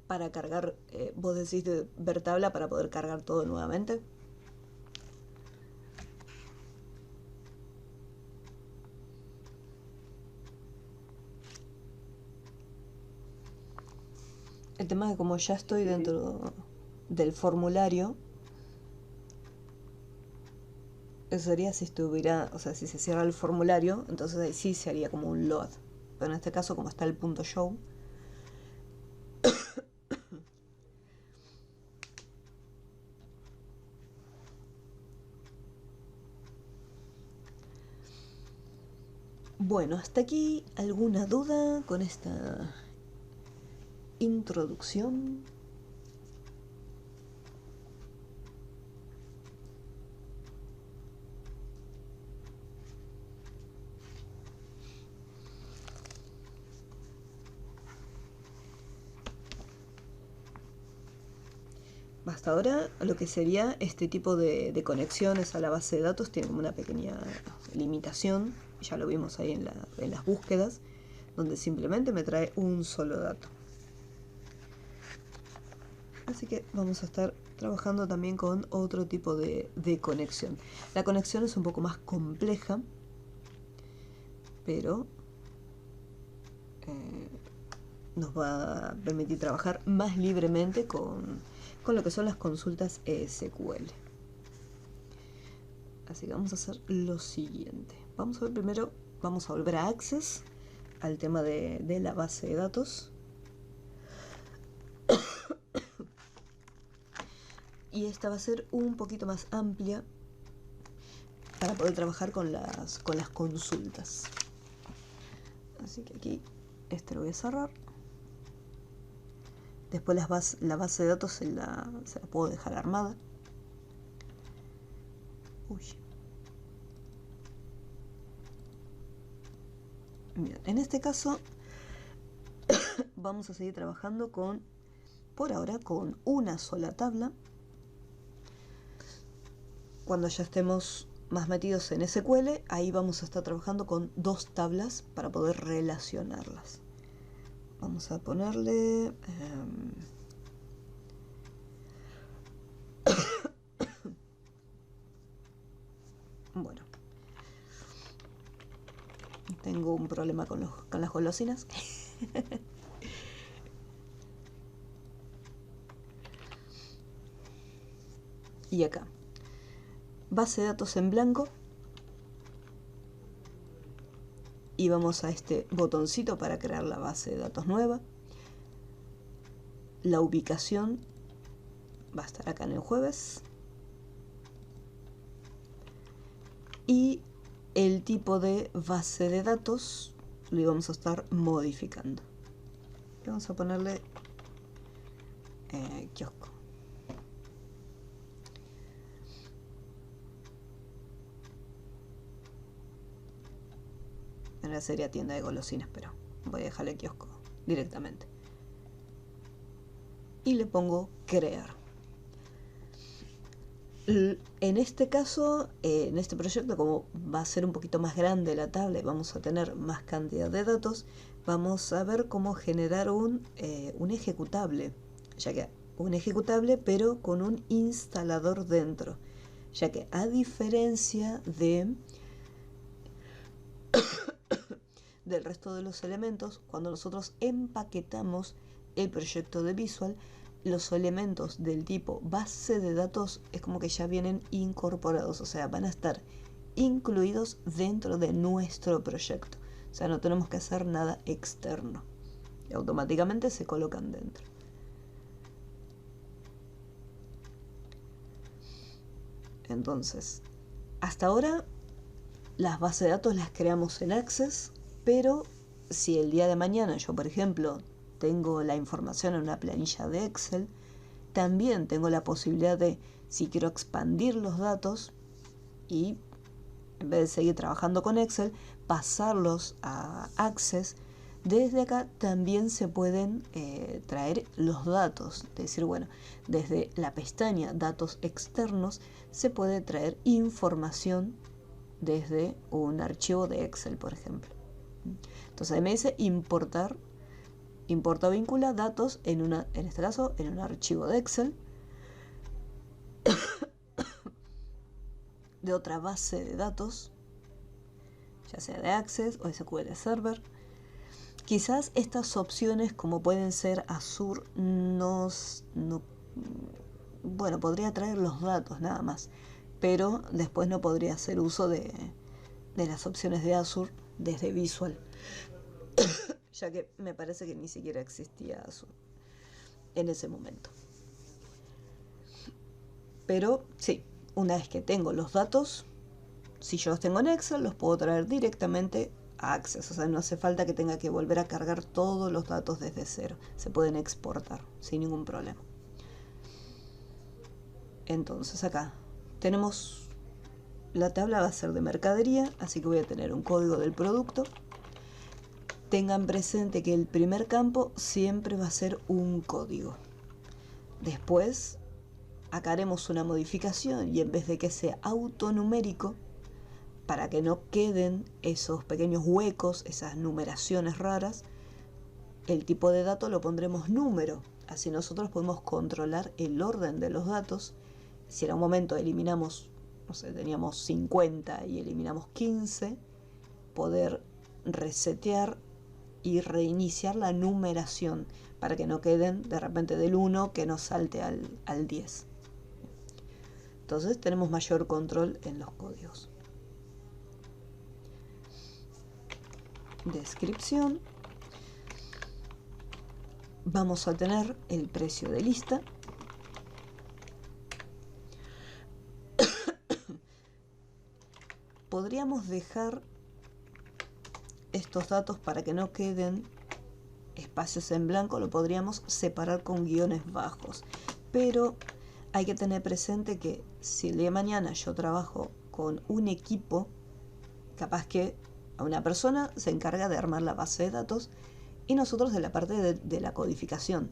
Para cargar, vos decís de ver tabla para poder cargar todo nuevamente. El tema es que como ya estoy dentro del formulario, eso sería si estuviera, o sea, si se cierra el formulario, entonces ahí sí se haría como un load. Pero en este caso, como está el punto show, bueno, hasta aquí, ¿alguna duda con esta introducción? Hasta ahora lo que sería este tipo de conexiones a la base de datos tiene como una pequeña limitación, ya lo vimos ahí en las búsquedas, donde simplemente me trae un solo dato. Así que vamos a estar trabajando también con otro tipo de conexión. La conexión es un poco más compleja, pero nos va a permitir trabajar más libremente con lo que son las consultas SQL. Así que vamos a hacer lo siguiente. Vamos a ver primero, vamos a volver a Access, al tema de la base de datos. Y esta va a ser un poquito más amplia para poder trabajar con las consultas. Así que aquí este lo voy a cerrar. Después la base de datos se la puedo dejar armada. Uy. Bien, en este caso vamos a seguir trabajando por ahora con una sola tabla. Cuando ya estemos más metidos en SQL, ahí vamos a estar trabajando con dos tablas para poder relacionarlas. Vamos a ponerle Tengo un problema con las golosinas. Y acá, base de datos en blanco. Y vamos a este botoncito para crear la base de datos nueva. La ubicación va a estar acá en el jueves. Y el tipo de base de datos lo íbamos a estar modificando. Y vamos a ponerle kiosco. En realidad sería tienda de golosinas, pero voy a dejarle kiosco directamente. Y le pongo crear. En este caso, en este proyecto, como va a ser un poquito más grande la tabla y vamos a tener más cantidad de datos, vamos a ver cómo generar un ejecutable, ya que un ejecutable pero con un instalador dentro, ya que a diferencia del resto de los elementos, cuando nosotros empaquetamos el proyecto de Visual, los elementos del tipo base de datos es como que ya vienen incorporados, o sea, van a estar incluidos dentro de nuestro proyecto. O sea, no tenemos que hacer nada externo. Y automáticamente se colocan dentro. Entonces, hasta ahora las bases de datos las creamos en Access, pero si el día de mañana yo, por ejemplo, tengo la información en una planilla de Excel, también tengo la posibilidad de, si quiero expandir los datos y en vez de seguir trabajando con Excel, pasarlos a Access. Desde acá también se pueden traer los datos. Es decir, bueno, desde la pestaña Datos Externos se puede traer información desde un archivo de Excel, por ejemplo. Entonces ahí me dice importar. Importa o vincula datos en este caso, en un archivo de Excel de otra base de datos, ya sea de Access o SQL Server. Quizás estas opciones, como pueden ser Azure, bueno, podría traer los datos nada más, pero después no podría hacer uso de las opciones de Azure desde Visual, ya que me parece que ni siquiera existía Azure en ese momento. Pero sí, una vez que tengo los datos, si yo los tengo en Excel, los puedo traer directamente a Access. O sea, no hace falta que tenga que volver a cargar todos los datos desde cero. Se pueden exportar sin ningún problema. Entonces acá tenemos la tabla, va a ser de mercadería, así que voy a tener un código del producto. Tengan presente que el primer campo siempre va a ser un código. Después acá haremos una modificación y en vez de que sea autonumérico, para que no queden esos pequeños huecos, esas numeraciones raras, el tipo de dato lo pondremos número. Así nosotros podemos controlar el orden de los datos. Si en un momento eliminamos, no sé, teníamos 50 y eliminamos 15, poder resetear y reiniciar la numeración para que no queden de repente del 1 que nos salte al 10. Entonces tenemos mayor control en los códigos. Descripción. Vamos a tener el precio de lista. Podríamos dejar estos datos para que no queden espacios en blanco, lo podríamos separar con guiones bajos, pero hay que tener presente que si el día de mañana yo trabajo con un equipo, capaz que a una persona se encarga de armar la base de datos y nosotros de la parte de la codificación.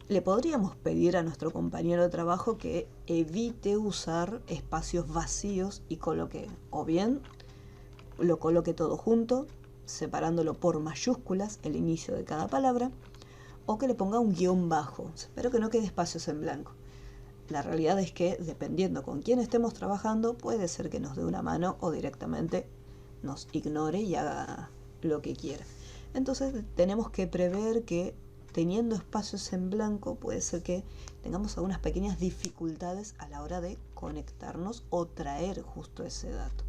Le podríamos pedir a nuestro compañero de trabajo que evite usar espacios vacíos y coloque, o bien lo coloque todo junto, separándolo por mayúsculas el inicio de cada palabra, o que le ponga un guión bajo, pero que no quede espacios en blanco. La realidad es que, dependiendo con quién estemos trabajando, puede ser que nos dé una mano o directamente nos ignore y haga lo que quiera. Entonces tenemos que prever que teniendo espacios en blanco puede ser que tengamos algunas pequeñas dificultades a la hora de conectarnos o traer justo ese dato.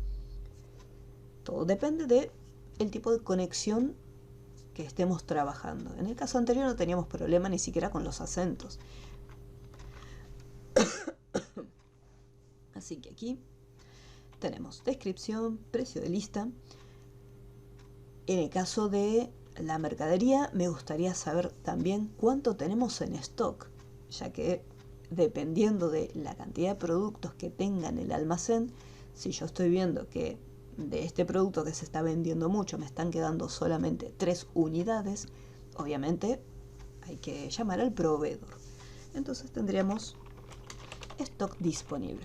Todo depende del tipo de conexión que estemos trabajando. En el caso anterior no teníamos problema ni siquiera con los acentos. Así que aquí tenemos descripción, precio de lista. En el caso de la mercadería, me gustaría saber también cuánto tenemos en stock, ya que dependiendo de la cantidad de productos que tenga en el almacén, si yo estoy viendo que de este producto que se está vendiendo mucho me están quedando solamente 3 unidades, obviamente hay que llamar al proveedor. Entonces tendríamos stock disponible.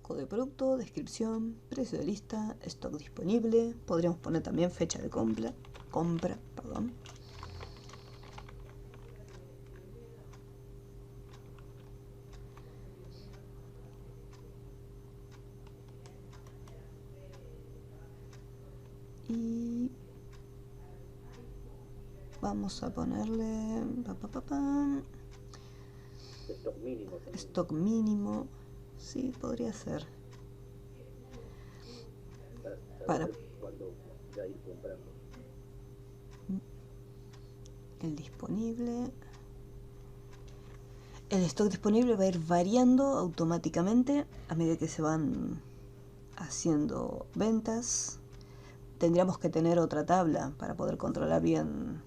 Código de producto, descripción, precio de lista, stock disponible. Podríamos poner también fecha de compra, perdón. Y vamos a ponerle Stock mínimo. Stock mínimo. Sí, podría ser. Para cuando ya ir comprando. El disponible. El stock disponible va a ir variando automáticamente a medida que se van haciendo ventas. Tendríamos que tener otra tabla para poder controlar bien,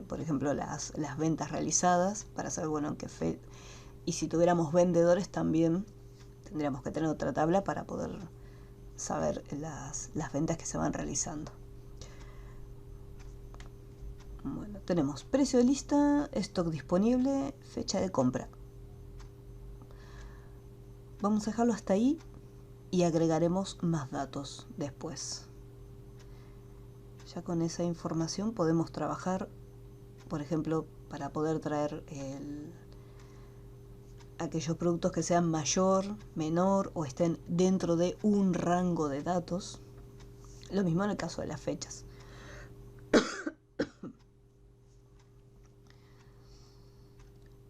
por ejemplo, las ventas realizadas, para saber, bueno, en qué fe. Y si tuviéramos vendedores también tendríamos que tener otra tabla para poder saber las ventas que se van realizando. Bueno, tenemos precio de lista, stock disponible, fecha de compra. Vamos a dejarlo hasta ahí y agregaremos más datos después. Ya con esa información podemos trabajar, por ejemplo, para poder traer aquellos productos que sean mayor, menor o estén dentro de un rango de datos. Lo mismo en el caso de las fechas.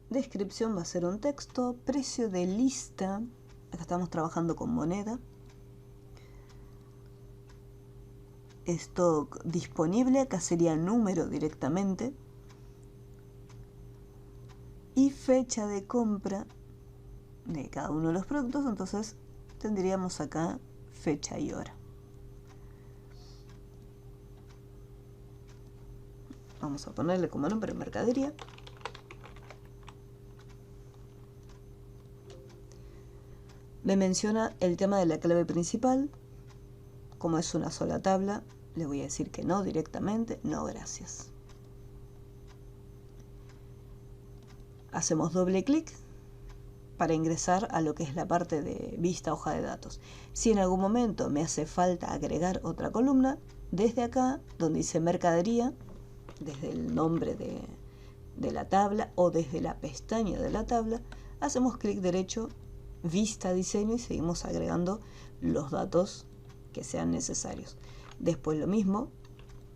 Descripción va a ser un texto. Precio de lista. Acá estamos trabajando con moneda. Stock disponible. Acá sería número directamente. Y fecha de compra de cada uno de los productos. Entonces tendríamos acá fecha y hora. Vamos a ponerle como nombre mercadería. Me menciona el tema de la clave principal. Como es una sola tabla, le voy a decir que no directamente. No, gracias. Hacemos doble clic para ingresar a lo que es la parte de vista hoja de datos. Si en algún momento me hace falta agregar otra columna, desde acá, donde dice mercadería, desde el nombre de la tabla o desde la pestaña de la tabla, hacemos clic derecho, vista diseño y seguimos agregando los datos que sean necesarios. Después lo mismo,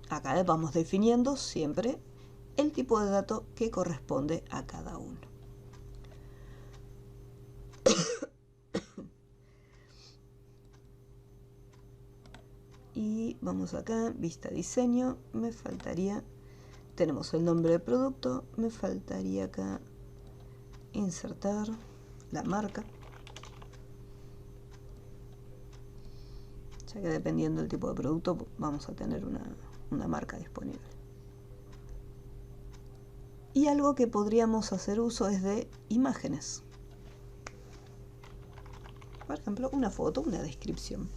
acá vamos definiendo siempre el tipo de dato que corresponde a cada uno. Y vamos acá, vista diseño, me faltaría, tenemos el nombre del producto, me faltaría acá insertar la marca, ya que dependiendo del tipo de producto vamos a tener una marca disponible. Y algo que podríamos hacer uso es de imágenes. Por ejemplo, una foto, una descripción.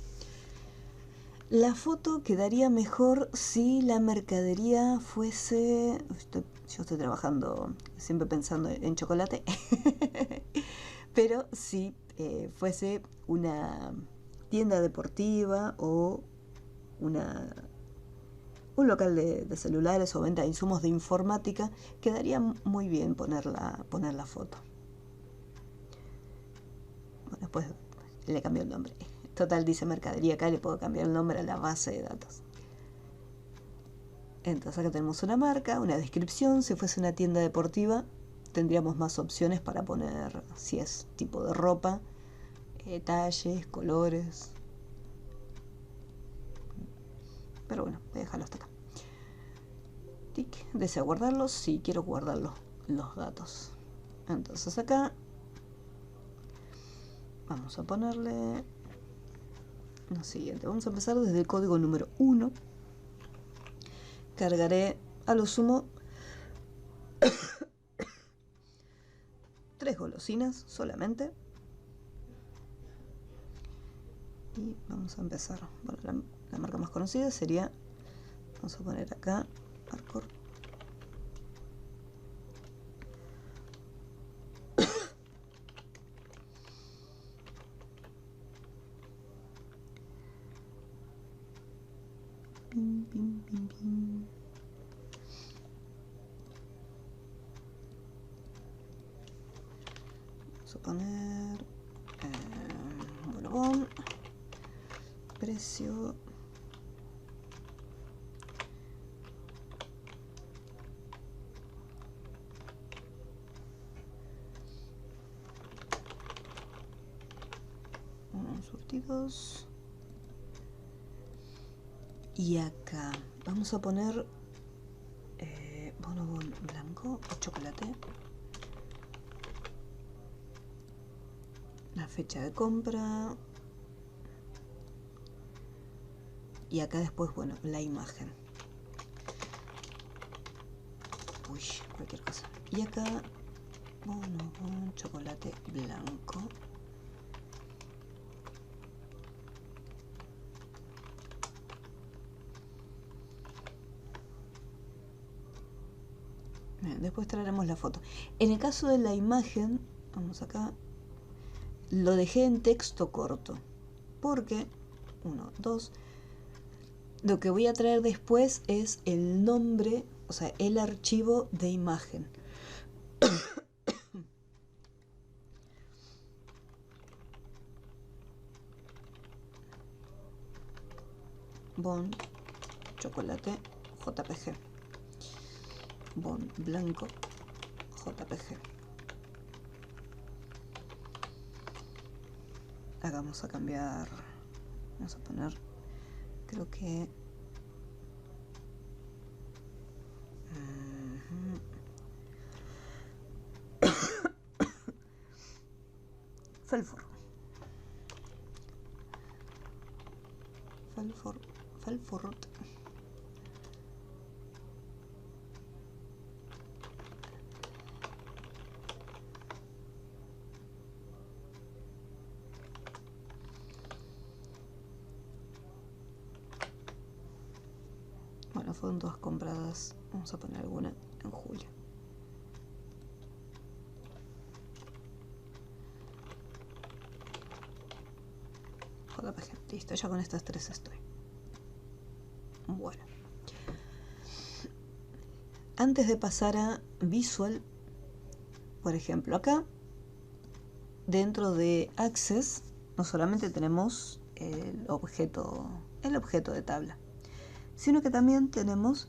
La foto quedaría mejor si la mercadería fuese... Yo estoy trabajando siempre pensando en chocolate. Pero si fuese una tienda deportiva o un local de celulares o venta de insumos de informática, quedaría muy bien poner la foto. Bueno, después le cambio el nombre. Total, dice mercadería acá, le puedo cambiar el nombre a la base de datos. Entonces acá tenemos una marca, una descripción. Si fuese una tienda deportiva, tendríamos más opciones para poner si es tipo de ropa, talles, colores. Pero bueno, voy a dejarlo hasta acá. Tic, ¿desea guardarlos? Sí, quiero guardar los datos. Entonces acá vamos a ponerle lo siguiente. Vamos a empezar desde el código número 1. Cargaré a lo sumo 3 golosinas solamente. Y vamos a empezar. Bueno, la marca más conocida sería, vamos a poner acá, Arcor. Pim, pim, pim, pim. Vamos a poner Borbón, precio surtidos. Y acá vamos a poner bonobón blanco o chocolate, la fecha de compra y acá después, bueno, la imagen. Uy, cualquier cosa. Y acá bonobón chocolate blanco. Bien, después traeremos la foto. En el caso de la imagen, vamos acá, lo dejé en texto corto, porque, 1, 2, lo que voy a traer después es el nombre, o sea, el archivo de imagen. Bon, chocolate, JPG. Bon blanco, JPG. Acá vamos a cambiar, vamos a poner, creo que Felfor. Bueno, fueron todas compradas. Vamos a poner alguna en julio. JPG. Listo, ya con estas 3 estoy. Bueno. Antes de pasar a Visual, por ejemplo, acá, dentro de Access, no solamente tenemos el objeto de tabla, sino que también tenemos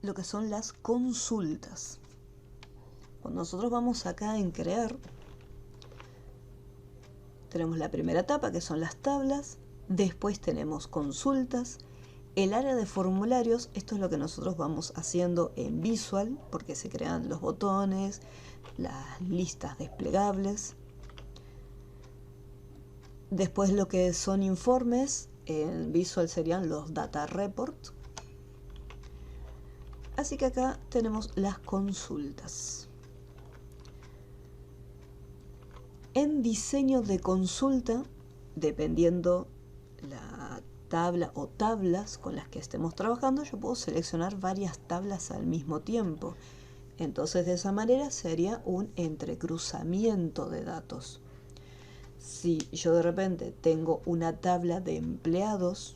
lo que son las consultas. Cuando nosotros vamos acá en crear, tenemos la primera etapa, que son las tablas. Después tenemos consultas. El área de formularios, esto es lo que nosotros vamos haciendo en Visual, porque se crean los botones, las listas desplegables. Después lo que son informes, en Visual serían los data report. Así que acá tenemos las consultas. En diseño de consulta, dependiendo la tabla o tablas con las que estemos trabajando, yo puedo seleccionar varias tablas al mismo tiempo. Entonces de esa manera sería un entrecruzamiento de datos. Si yo de repente tengo una tabla de empleados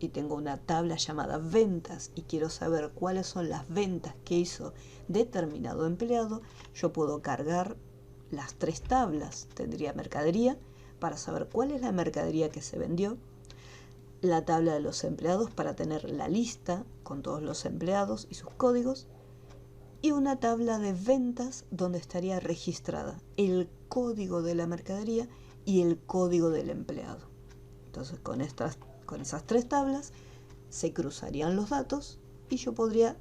y tengo una tabla llamada ventas y quiero saber cuáles son las ventas que hizo determinado empleado, yo puedo cargar las tres tablas. Tendría mercadería para saber cuál es la mercadería que se vendió, la tabla de los empleados para tener la lista con todos los empleados y sus códigos, y una tabla de ventas donde estaría registrada el código de la mercadería y el código del empleado. Entonces con esas tres tablas se cruzarían los datos y yo podría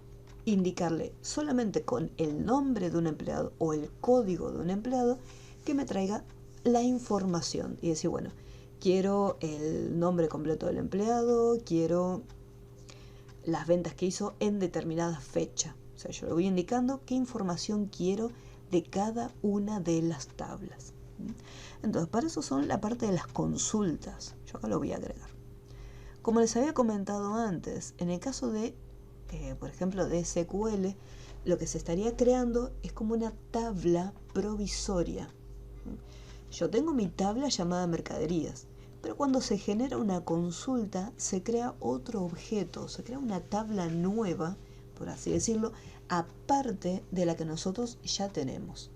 indicarle solamente con el nombre de un empleado o el código de un empleado que me traiga la información y decir, bueno, quiero el nombre completo del empleado, quiero las ventas que hizo en determinada fecha. O sea, yo le voy indicando qué información quiero de cada una de las tablas. Entonces, para eso son la parte de las consultas. Yo acá lo voy a agregar. Como les había comentado antes, en el caso de, por ejemplo, de SQL, lo que se estaría creando es como una tabla provisoria. Yo tengo mi tabla llamada mercaderías, pero cuando se genera una consulta, se crea otro objeto, se crea una tabla nueva, por así decirlo, aparte de la que nosotros ya tenemos.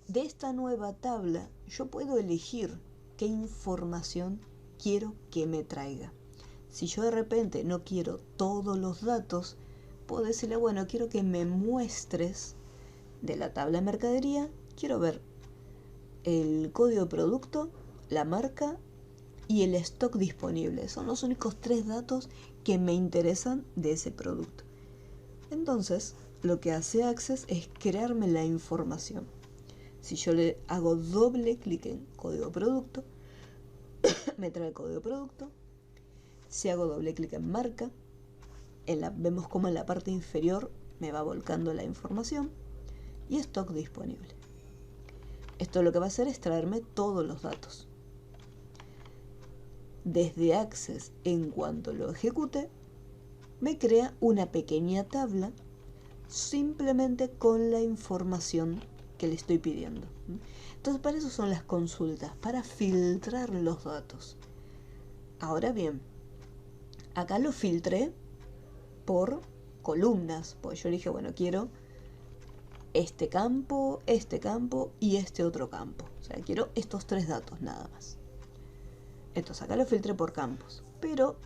De esta nueva tabla, yo puedo elegir qué información quiero que me traiga. Si yo de repente no quiero todos los datos, puedo decirle, bueno, quiero que me muestres de la tabla de mercadería, quiero ver el código de producto, la marca y el stock disponible. Son los únicos tres datos que me interesan de ese producto. Entonces, lo que hace Access es crearme la información. Si yo le hago doble clic en código producto, me trae el código producto. Si hago doble clic en marca, vemos como en la parte inferior me va volcando la información y stock disponible. Esto lo que va a hacer es traerme todos los datos. Desde Access, en cuanto lo ejecute, me crea una pequeña tabla simplemente con la información que le estoy pidiendo. Entonces, para eso son las consultas, para filtrar los datos. Ahora bien, acá lo filtré por columnas, porque yo dije, bueno, quiero este campo y este otro campo. O sea, quiero estos tres datos nada más. Entonces acá lo filtré por campos, pero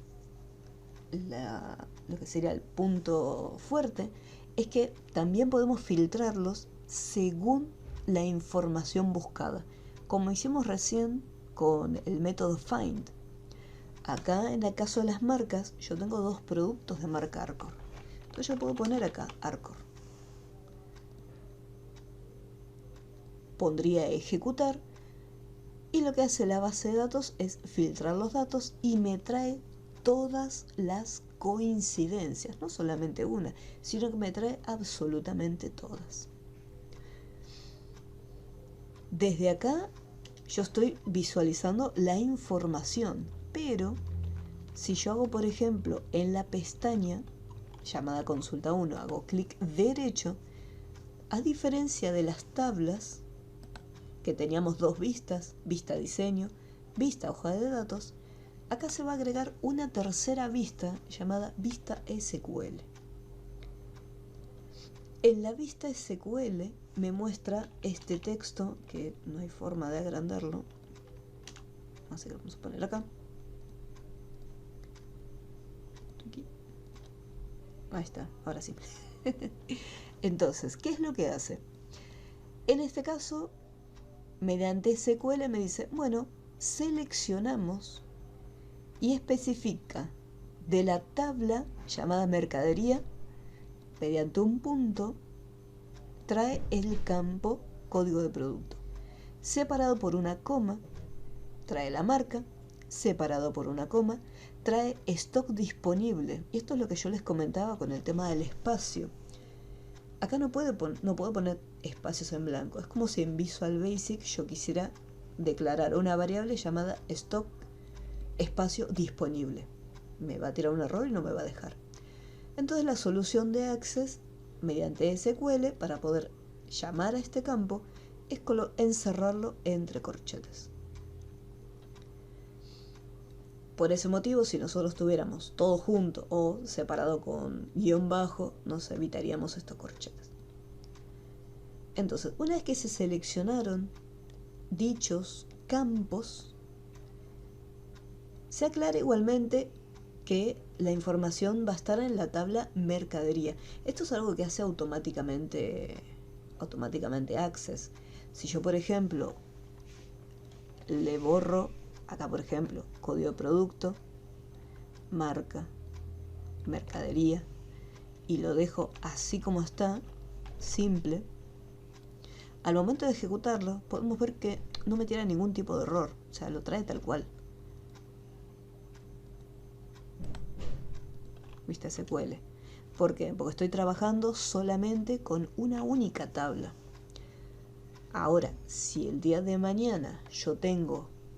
lo que sería el punto fuerte es que también podemos filtrarlos según la información buscada, como hicimos recién con el método find. Acá en el caso de las marcas, yo tengo dos productos de marca Arcor. Entonces yo puedo poner acá Arcor. Pondría ejecutar y lo que hace la base de datos es filtrar los datos y me trae todas las coincidencias, no solamente una, sino que me trae absolutamente todas. Desde acá yo estoy visualizando la información, pero si yo hago, por ejemplo, en la pestaña llamada consulta 1, hago clic derecho, a diferencia de las tablas, que teníamos dos vistas, vista diseño, vista hoja de datos, acá se va a agregar una tercera vista llamada vista SQL. En la vista SQL me muestra este texto, que no hay forma de agrandarlo, así que lo vamos a poner acá. Aquí. Ahí está, ahora sí. Entonces, ¿qué es lo que hace? En este caso, mediante SQL me dice, bueno, seleccionamos y especifica de la tabla llamada mercadería, mediante un punto, trae el campo código de producto. Separado por una coma, trae la marca. Separado por una coma, trae stock disponible. Y esto es lo que yo les comentaba con el tema del espacio. Acá no puedo poner espacios en blanco. Es como si en Visual Basic yo quisiera declarar una variable llamada stock espacio disponible. Me va a tirar un error y no me va a dejar. Entonces la solución de Access, mediante SQL, para poder llamar a este campo, es encerrarlo entre corchetes. Por ese motivo, si nosotros tuviéramos todo junto o separado con guión bajo, nos evitaríamos estos corchetes. Entonces, una vez que se seleccionaron dichos campos, se aclara igualmente que la información va a estar en la tabla mercadería. Esto es algo que hace automáticamente Access. Si yo, por ejemplo, le borro acá, por ejemplo, código de producto, marca, mercadería, y lo dejo así como está, simple, al momento de ejecutarlo podemos ver que no me tira ningún tipo de error, o sea, lo trae tal cual. ¿Viste? SQL. ¿Por qué? Porque estoy trabajando solamente con una única tabla. Ahora, si el día de mañana yo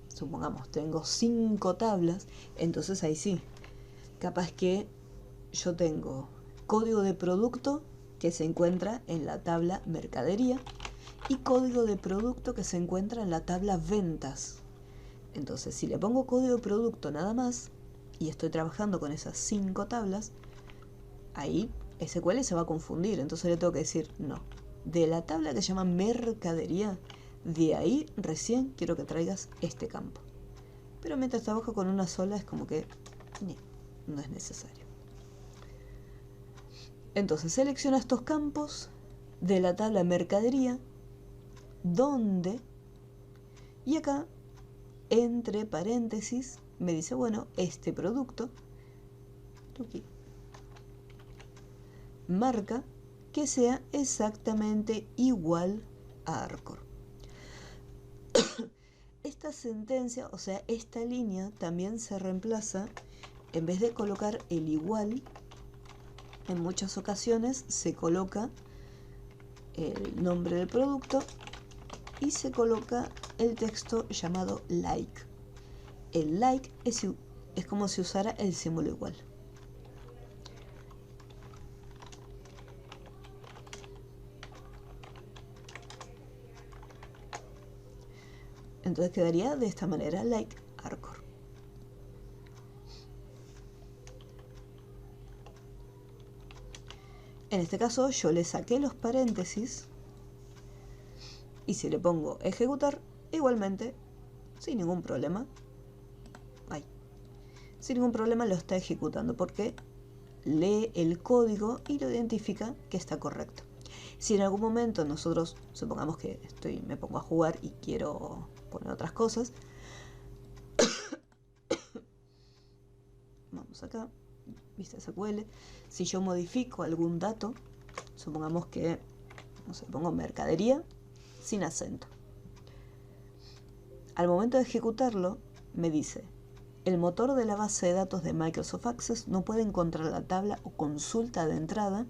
supongamos, tengo 5 tablas, entonces ahí sí, capaz que yo tengo código de producto que se encuentra en la tabla mercadería y código de producto que se encuentra en la tabla ventas. Entonces, si le pongo código de producto nada más y estoy trabajando con esas 5 tablas, ahí SQL se va a confundir. Entonces le tengo que decir, no, de la tabla que se llama mercadería, de ahí recién quiero que traigas este campo. Pero mientras trabajo con una sola es como que no es necesario. Entonces selecciona estos campos de la tabla mercadería, donde, y acá entre paréntesis me dice, bueno, este producto aquí, marca que sea exactamente igual a Arcor. Esta sentencia, o sea, esta línea también se reemplaza, en vez de colocar el igual, en muchas ocasiones se coloca el nombre del producto y se coloca el texto llamado like. El like es como si usara el símbolo igual. Entonces quedaría de esta manera, like Arcor. En este caso yo le saqué los paréntesis y si le pongo ejecutar, igualmente, sin ningún problema, sin ningún problema lo está ejecutando porque lee el código y lo identifica que está correcto. Si en algún momento nosotros, supongamos que me pongo a jugar y quiero poner otras cosas, vamos acá, viste SQL, si yo modifico algún dato, supongamos que, no sé, pongo mercadería sin acento. Al momento de ejecutarlo, me dice, el motor de la base de datos de Microsoft Access no puede encontrar la tabla o consulta de entrada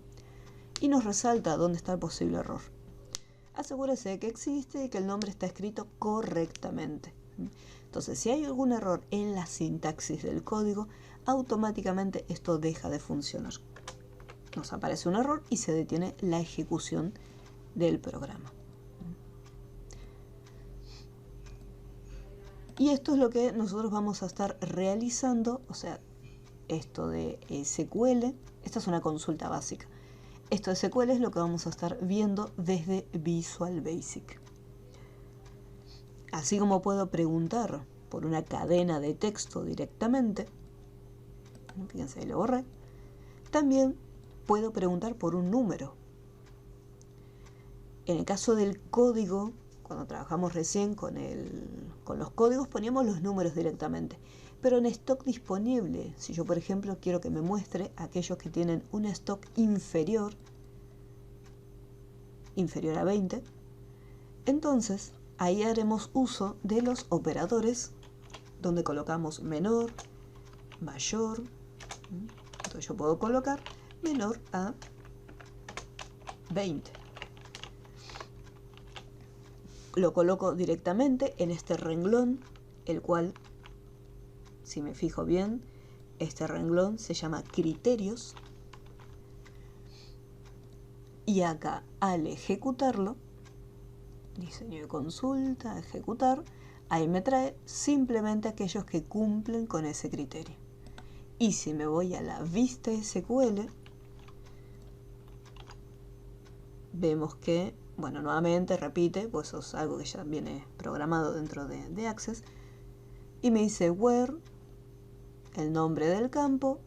y nos resalta dónde está el posible error. Asegúrese de que existe y que el nombre está escrito correctamente. Entonces, si hay algún error en la sintaxis del código, automáticamente esto deja de funcionar. Nos aparece un error y se detiene la ejecución del programa. Y esto es lo que nosotros vamos a estar realizando, o sea, esto de SQL, esta es una consulta básica. Esto de SQL es lo que vamos a estar viendo desde Visual Basic. Así como puedo preguntar por una cadena de texto directamente, fíjense, ahí lo borré, también puedo preguntar por un número. En el caso del código, cuando trabajamos recién con los códigos, poníamos los números directamente. Pero en stock disponible, si yo por ejemplo quiero que me muestre aquellos que tienen un stock inferior a 20, entonces ahí haremos uso de los operadores donde colocamos menor, mayor. Entonces yo puedo colocar menor a 20. Lo coloco directamente en este renglón, el cual, si me fijo bien, este renglón se llama criterios. Y acá, al ejecutarlo, diseño de consulta, ejecutar, ahí me trae simplemente aquellos que cumplen con ese criterio. Y si me voy a la vista SQL, vemos que, bueno, nuevamente repite, pues eso es algo que ya viene programado dentro de Access, y me dice where, el nombre del campo,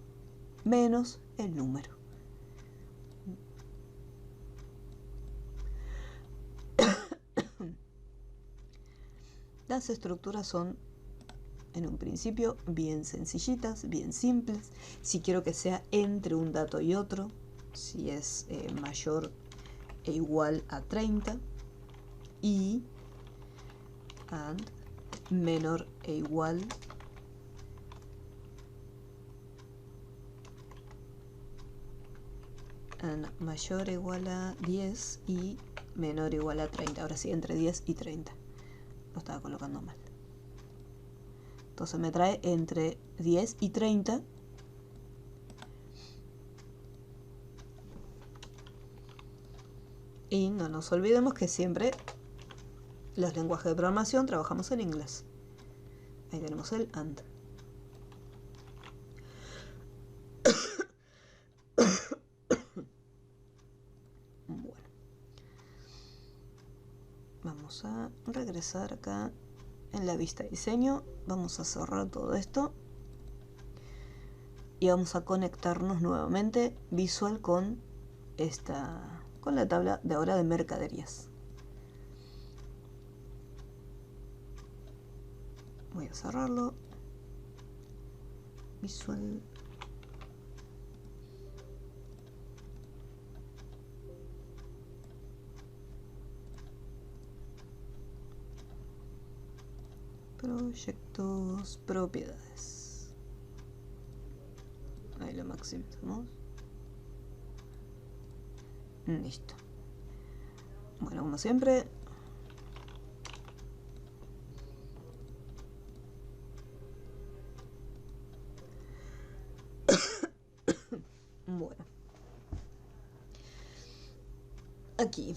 menos el número. Las estructuras son, en un principio, bien sencillitas, bien simples. Si quiero que sea entre un dato y otro, si es mayor e igual a 30, y and menor e igual and mayor o igual a 10 y menor o igual a 30. Ahora sí, entre 10 y 30. Lo estaba colocando mal. Entonces me trae entre 10 y 30. Y no nos olvidemos que siempre los lenguajes de programación trabajamos en inglés. Ahí tenemos el AND. Bueno. Vamos a regresar acá en la vista de diseño. Vamos a cerrar todo esto. Y vamos a conectarnos nuevamente visual con la tabla de ahora de mercaderías. Voy a cerrarlo. Visual. Proyectos, propiedades. Ahí lo maximizamos. Listo. Bueno, como siempre, bueno, aquí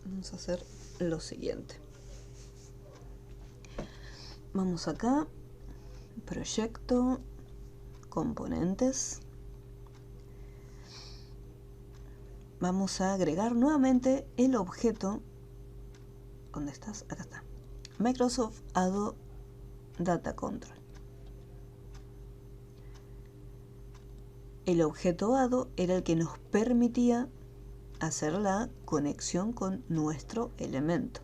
vamos a hacer lo siguiente. Vamos acá, proyecto, componentes. Vamos a agregar nuevamente el objeto. ¿Dónde estás? Acá está. Microsoft ADO Data Control. El objeto ADO era el que nos permitía hacer la conexión con nuestro elemento.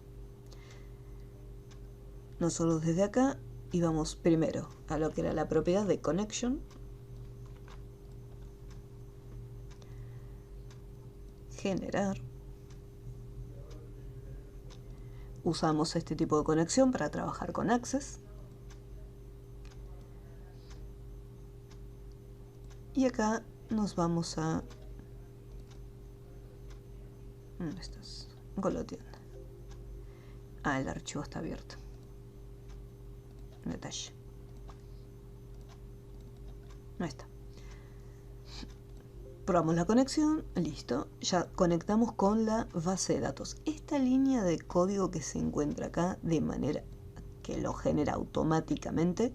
Nosotros desde acá íbamos primero a lo que era la propiedad de connection, generar. Usamos este tipo de conexión para trabajar con Access. Y acá nos vamos a... ¿Dónde estás? Goloteando. Ah, el archivo está abierto. Detalle. Ahí está. Probamos la conexión, listo. Ya conectamos con la base de datos. Esta línea de código que se encuentra acá, de manera que lo genera automáticamente,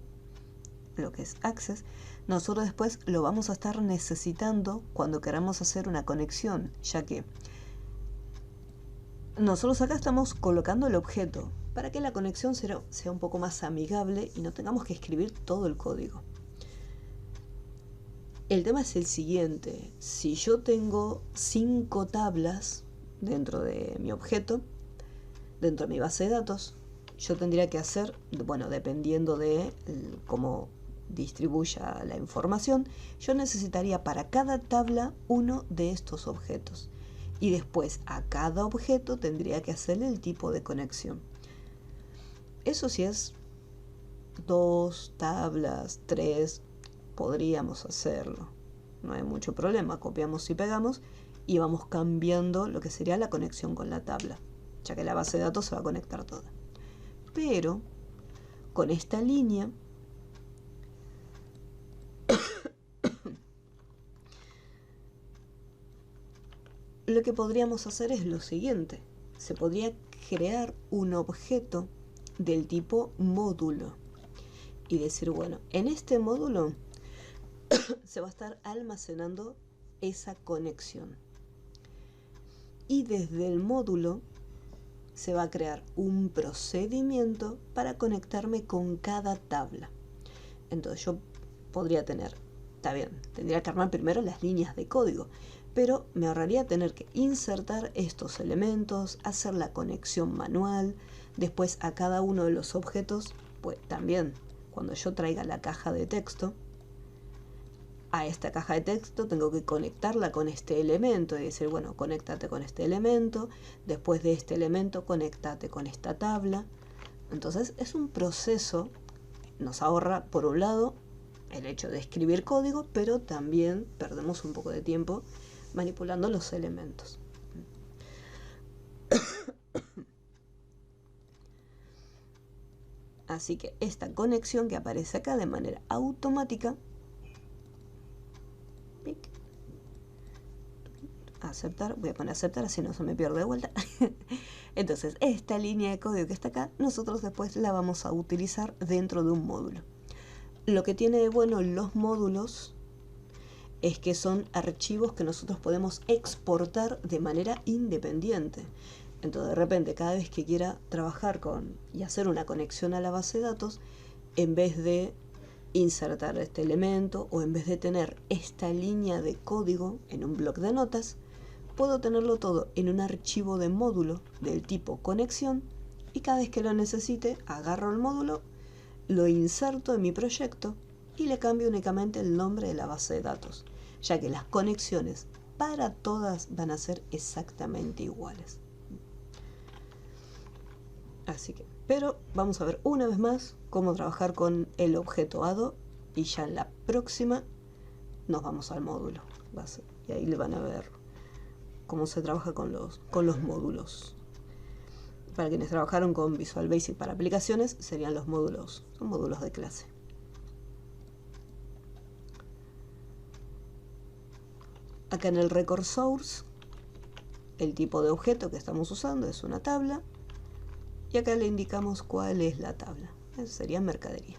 lo que es Access, nosotros después lo vamos a estar necesitando cuando queramos hacer una conexión, ya que nosotros acá estamos colocando el objeto para que la conexión sea un poco más amigable y no tengamos que escribir todo el código. El tema es el siguiente: si yo tengo 5 tablas dentro de mi objeto, dentro de mi base de datos, yo tendría que hacer, bueno, dependiendo de cómo distribuya la información, yo necesitaría para cada tabla uno de estos objetos. Y después a cada objeto tendría que hacerle el tipo de conexión. Eso sí es 2 tablas, 3, podríamos hacerlo. No hay mucho problema, copiamos y pegamos y vamos cambiando lo que sería la conexión con la tabla, ya que la base de datos se va a conectar toda. Pero con esta línea lo que podríamos hacer es lo siguiente: se podría crear un objeto del tipo módulo y decir, bueno, en este módulo se va a estar almacenando esa conexión. Y desde el módulo se va a crear un procedimiento para conectarme con cada tabla. Entonces yo podría tener, está bien, tendría que armar primero las líneas de código, pero me ahorraría tener que insertar estos elementos, hacer la conexión manual, después a cada uno de los objetos, pues también cuando yo traiga la caja de texto, a esta caja de texto tengo que conectarla con este elemento y decir, bueno, conéctate con este elemento, después de este elemento conéctate con esta tabla. Entonces es un proceso, nos ahorra por un lado el hecho de escribir código, pero también perdemos un poco de tiempo manipulando los elementos. Así que esta conexión que aparece acá de manera automática, aceptar, voy a poner aceptar así no se me pierde de vuelta. Entonces esta línea de código que está acá, nosotros después la vamos a utilizar dentro de un módulo. Lo que tiene de bueno los módulos es que son archivos que nosotros podemos exportar de manera independiente. Entonces de repente cada vez que quiera trabajar con y hacer una conexión a la base de datos, en vez de insertar este elemento o en vez de tener esta línea de código en un bloc de notas, puedo tenerlo todo en un archivo de módulo del tipo conexión y cada vez que lo necesite agarro el módulo, lo inserto en mi proyecto y le cambio únicamente el nombre de la base de datos, ya que las conexiones para todas van a ser exactamente iguales. Así que, pero vamos a ver una vez más cómo trabajar con el objeto ADO y ya en la próxima nos vamos al módulo base y ahí le van a ver cómo se trabaja con los módulos. Para quienes trabajaron con Visual Basic para aplicaciones serían los módulos, son módulos de clase. Acá en el record source el tipo de objeto que estamos usando es una tabla y acá le indicamos cuál es la tabla. Eso sería mercadería.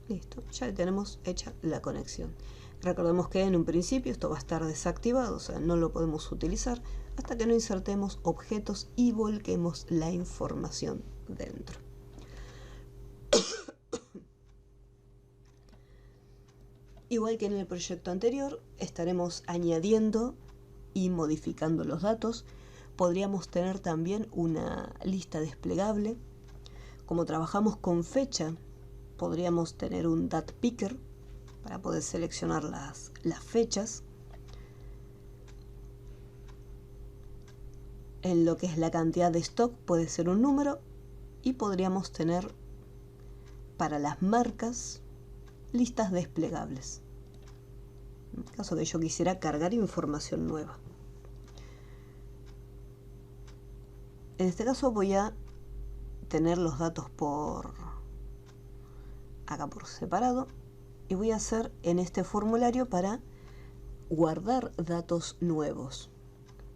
Listo, ya tenemos hecha la conexión. Recordemos que en un principio esto va a estar desactivado, o sea, no lo podemos utilizar hasta que no insertemos objetos y volquemos la información dentro. Igual que en el proyecto anterior, estaremos añadiendo y modificando los datos. Podríamos tener también una lista desplegable. Como trabajamos con fecha, podríamos tener un date picker para poder seleccionar las fechas. En lo que es la cantidad de stock puede ser un número y podríamos tener para las marcas listas desplegables en caso de yo quisiera cargar información nueva. En este caso voy a tener los datos acá por separado y voy a hacer en este formulario para guardar datos nuevos,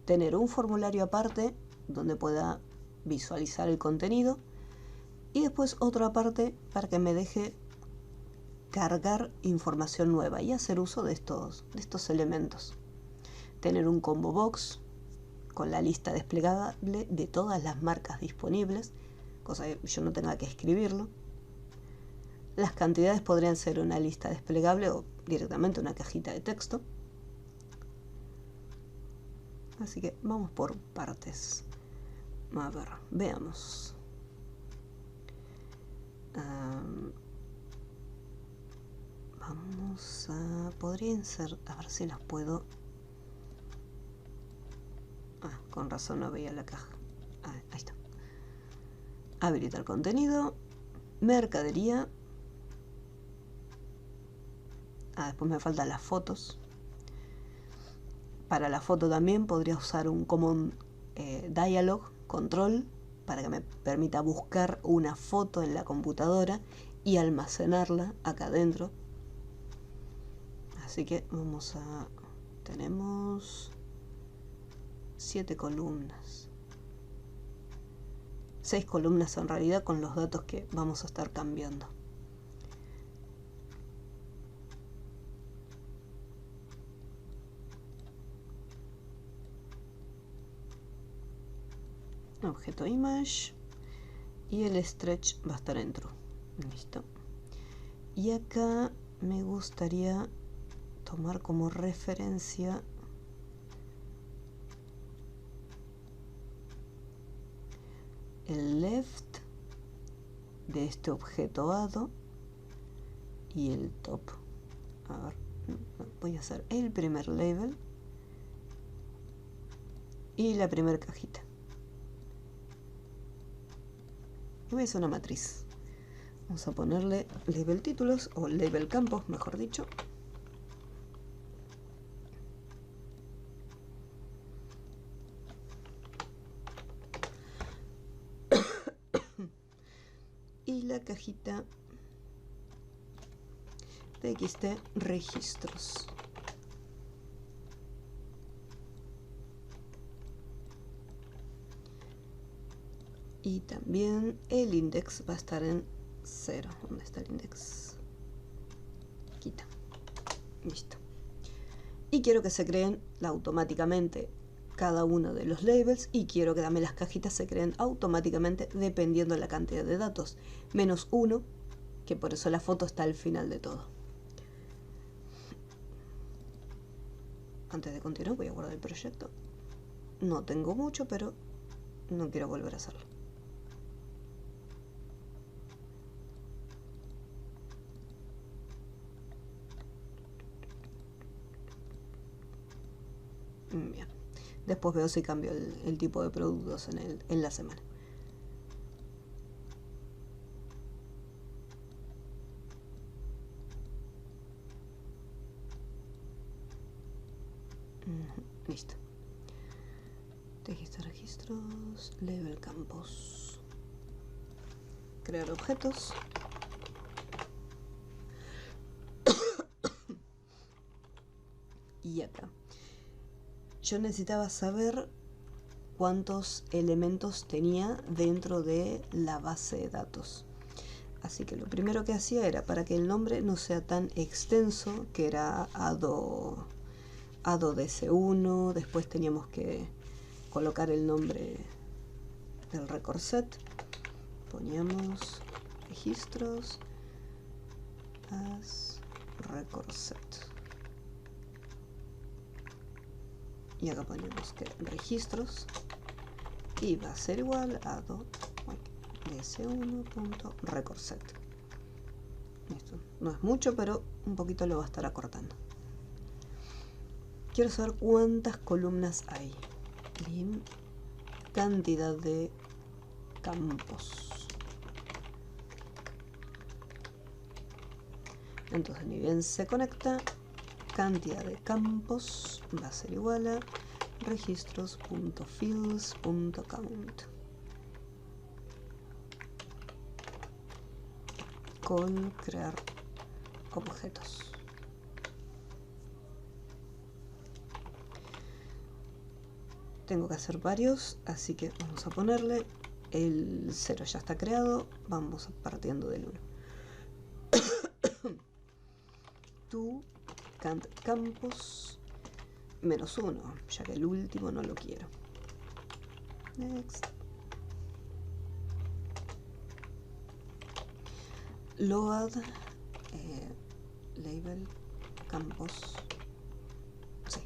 tener un formulario aparte donde pueda visualizar el contenido y después otro aparte para que me deje cargar información nueva y hacer uso de estos elementos. Tener un combo box con la lista desplegable de todas las marcas disponibles, cosa que yo no tenga que escribirlo. Las cantidades podrían ser una lista desplegable o directamente una cajita de texto. Así que vamos por partes. A ver, veamos. Podría insertar, a ver si las puedo. Con razón no veía la caja. Ahí está. Habilitar contenido, mercadería. Después me faltan las fotos. Para la foto también podría usar un common dialog control para que me permita buscar una foto en la computadora y almacenarla acá adentro. Así que tenemos 7 columnas. 6 columnas en realidad con los datos que vamos a estar cambiando. Objeto image y el stretch va a estar en true. Listo. Y acá me gustaría tomar como referencia el left de este objeto ado y el top. A ver, voy a hacer el primer label y la primera cajita. Y voy a hacer una matriz. Vamos a ponerle label títulos o label campos, mejor dicho. Y la cajita txt registros. Y también el index va a estar en 0. ¿Dónde está el index? Quita. Listo. Y quiero que se creen automáticamente cada uno de los labels y quiero que también las cajitas se creen automáticamente dependiendo de la cantidad de datos. -1, que por eso la foto está al final de todo. Antes de continuar voy a guardar el proyecto. No tengo mucho, pero no quiero volver a hacerlo. Bien. Después veo si cambio el tipo de productos en la semana. Listo. Txt registros, label campos. Crear objetos. Y acá. Yo necesitaba saber cuántos elementos tenía dentro de la base de datos. Así que lo primero que hacía era, para que el nombre no sea tan extenso, que era ado ds1, después teníamos que colocar el nombre del record set. Poníamos registros as record set. Y acá ponemos que registros y va a ser igual a ds1.recordset. Esto no es mucho, pero un poquito lo va a estar acortando. Quiero saber cuántas columnas hay. Lim, cantidad de campos. Entonces, ni bien se conecta, cantidad de campos va a ser igual a registros.fields.count. Con crear objetos. Tengo que hacer varios, así que vamos a ponerle el 0 ya está creado, vamos partiendo del 1. To count campos -1, ya que el último no lo quiero. Next. Load label campos. Sí.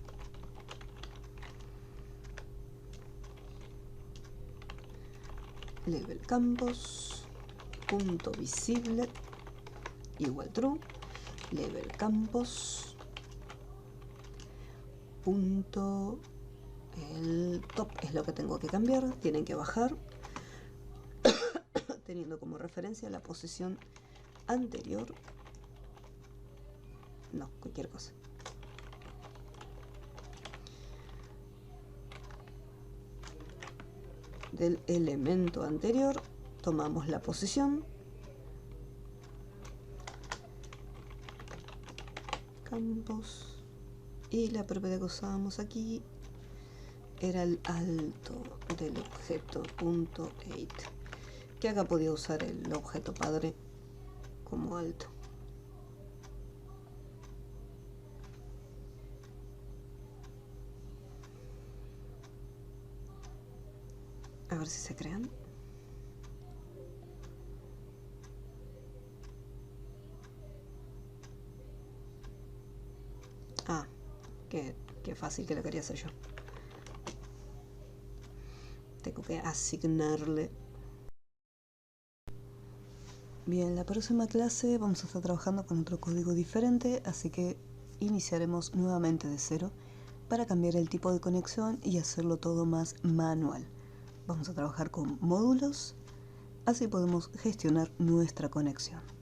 Label campos punto visible igual true. Label campos punto el top es lo que tengo que cambiar, tienen que bajar teniendo como referencia la posición anterior, no, cualquier cosa. Del elemento anterior tomamos la posición, campos, y la propiedad que usábamos aquí era el alto del objeto .8. que acá podía usar el objeto padre como alto. A ver si se crean. Ah, qué fácil que lo quería hacer yo. Tengo que asignarle. Bien, la próxima clase vamos a estar trabajando con otro código diferente, así que iniciaremos nuevamente de cero para cambiar el tipo de conexión y hacerlo todo más manual. Vamos a trabajar con módulos, así podemos gestionar nuestra conexión.